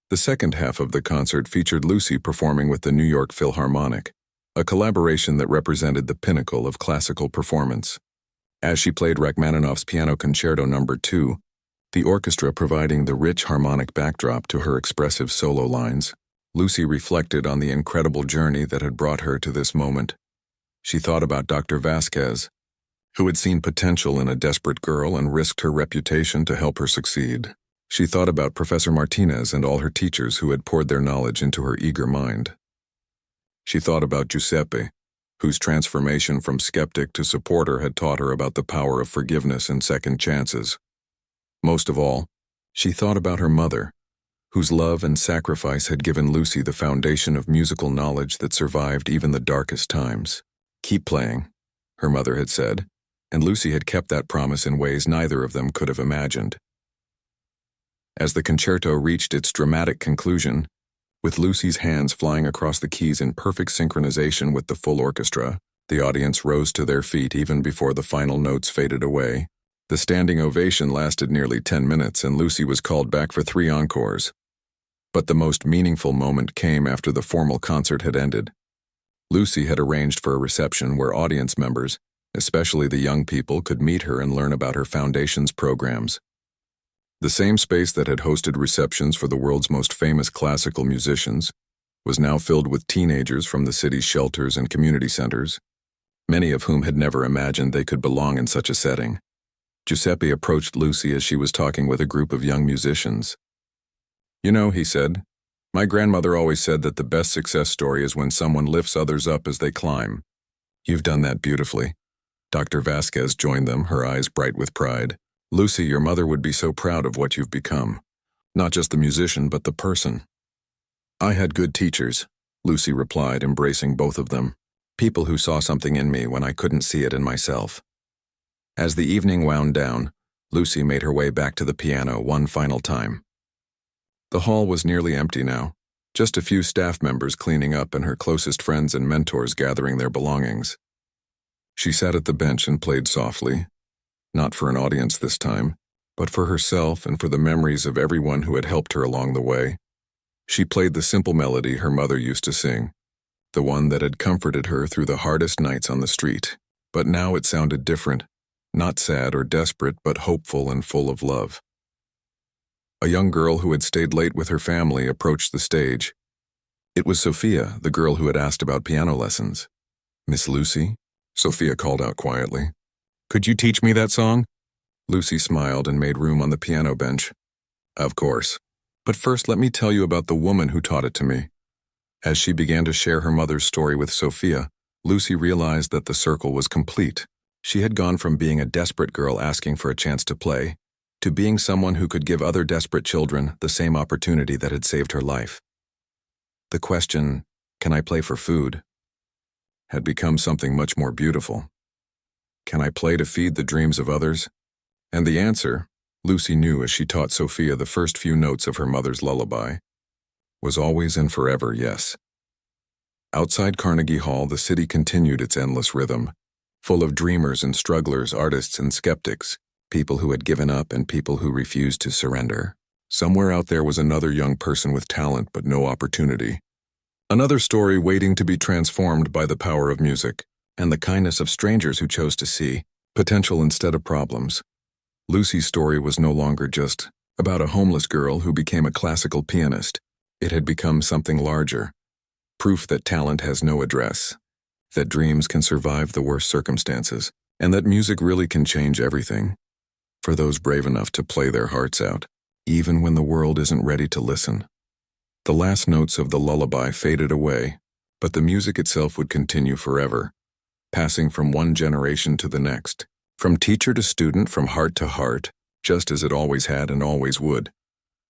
The second half of the concert featured Lucy performing with the New York Philharmonic, a collaboration that represented the pinnacle of classical performance. As she played Rachmaninoff's Piano Concerto No. 2, the orchestra providing the rich harmonic backdrop to her expressive solo lines, Lucy reflected on the incredible journey that had brought her to this moment. She thought about Dr. Vasquez, who had seen potential in a desperate girl and risked her reputation to help her succeed. She thought about Professor Martinez and all her teachers who had poured their knowledge into her eager mind. She thought about Giuseppe, whose transformation from skeptic to supporter had taught her about the power of forgiveness and second chances. Most of all, she thought about her mother, whose love and sacrifice had given Lucy the foundation of musical knowledge that survived even the darkest times. "Keep playing," her mother had said, and Lucy had kept that promise in ways neither of them could have imagined. As the concerto reached its dramatic conclusion, with Lucy's hands flying across the keys in perfect synchronization with the full orchestra, the audience rose to their feet even before the final notes faded away. The standing ovation lasted nearly 10 minutes, and Lucy was called back for 3 encores. But the most meaningful moment came after the formal concert had ended. Lucy had arranged for a reception where audience members, especially the young people, could meet her and learn about her foundation's programs. The same space that had hosted receptions for the world's most famous classical musicians was now filled with teenagers from the city's shelters and community centers, many of whom had never imagined they could belong in such a setting. Giuseppe approached Lucy as she was talking with a group of young musicians. "You know," he said, "my grandmother always said that the best success story is when someone lifts others up as they climb. You've done that beautifully." Dr. Vasquez joined them, her eyes bright with pride. Lucy, your mother would be so proud of what you've become. Not just the musician, but the person. I had good teachers, Lucy replied, embracing both of them. People who saw something in me when I couldn't see it in myself. As the evening wound down, Lucy made her way back to the piano one final time. The hall was nearly empty now, just a few staff members cleaning up and her closest friends and mentors gathering their belongings. She sat at the bench and played softly, not for an audience this time, but for herself and for the memories of everyone who had helped her along the way. She played the simple melody her mother used to sing, the one that had comforted her through the hardest nights on the street. But now it sounded different, not sad or desperate, but hopeful and full of love. A young girl who had stayed late with her family approached the stage. It was Sophia, the girl who had asked about piano lessons. "Miss Lucy?" Sophia called out quietly. "Could you teach me that song?" Lucy smiled and made room on the piano bench. "Of course. But first let me tell you about the woman who taught it to me." As she began to share her mother's story with Sophia, Lucy realized that the circle was complete. She had gone from being a desperate girl asking for a chance to play, to being someone who could give other desperate children the same opportunity that had saved her life. The question, "Can I play for food?" had become something much more beautiful. Can I play to feed the dreams of others? And the answer, Lucy knew as she taught Sophia the first few notes of her mother's lullaby, was always and forever yes. Outside Carnegie Hall, the city continued its endless rhythm, full of dreamers and strugglers, artists and skeptics, people who had given up and people who refused to surrender. Somewhere out there was another young person with talent but no opportunity. Another story waiting to be transformed by the power of music and the kindness of strangers who chose to see potential instead of problems. Lucy's story was no longer just about a homeless girl who became a classical pianist. It had become something larger, proof that talent has no address, that dreams can survive the worst circumstances, and that music really can change everything. For those brave enough to play their hearts out, even when the world isn't ready to listen. The last notes of the lullaby faded away, but the music itself would continue forever, passing from one generation to the next, from teacher to student, from heart to heart, just as it always had and always would.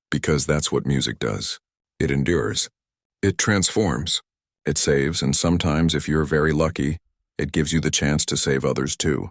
Because that's what music does. It endures. It transforms. It saves, and sometimes, if you're very lucky, it gives you the chance to save others too.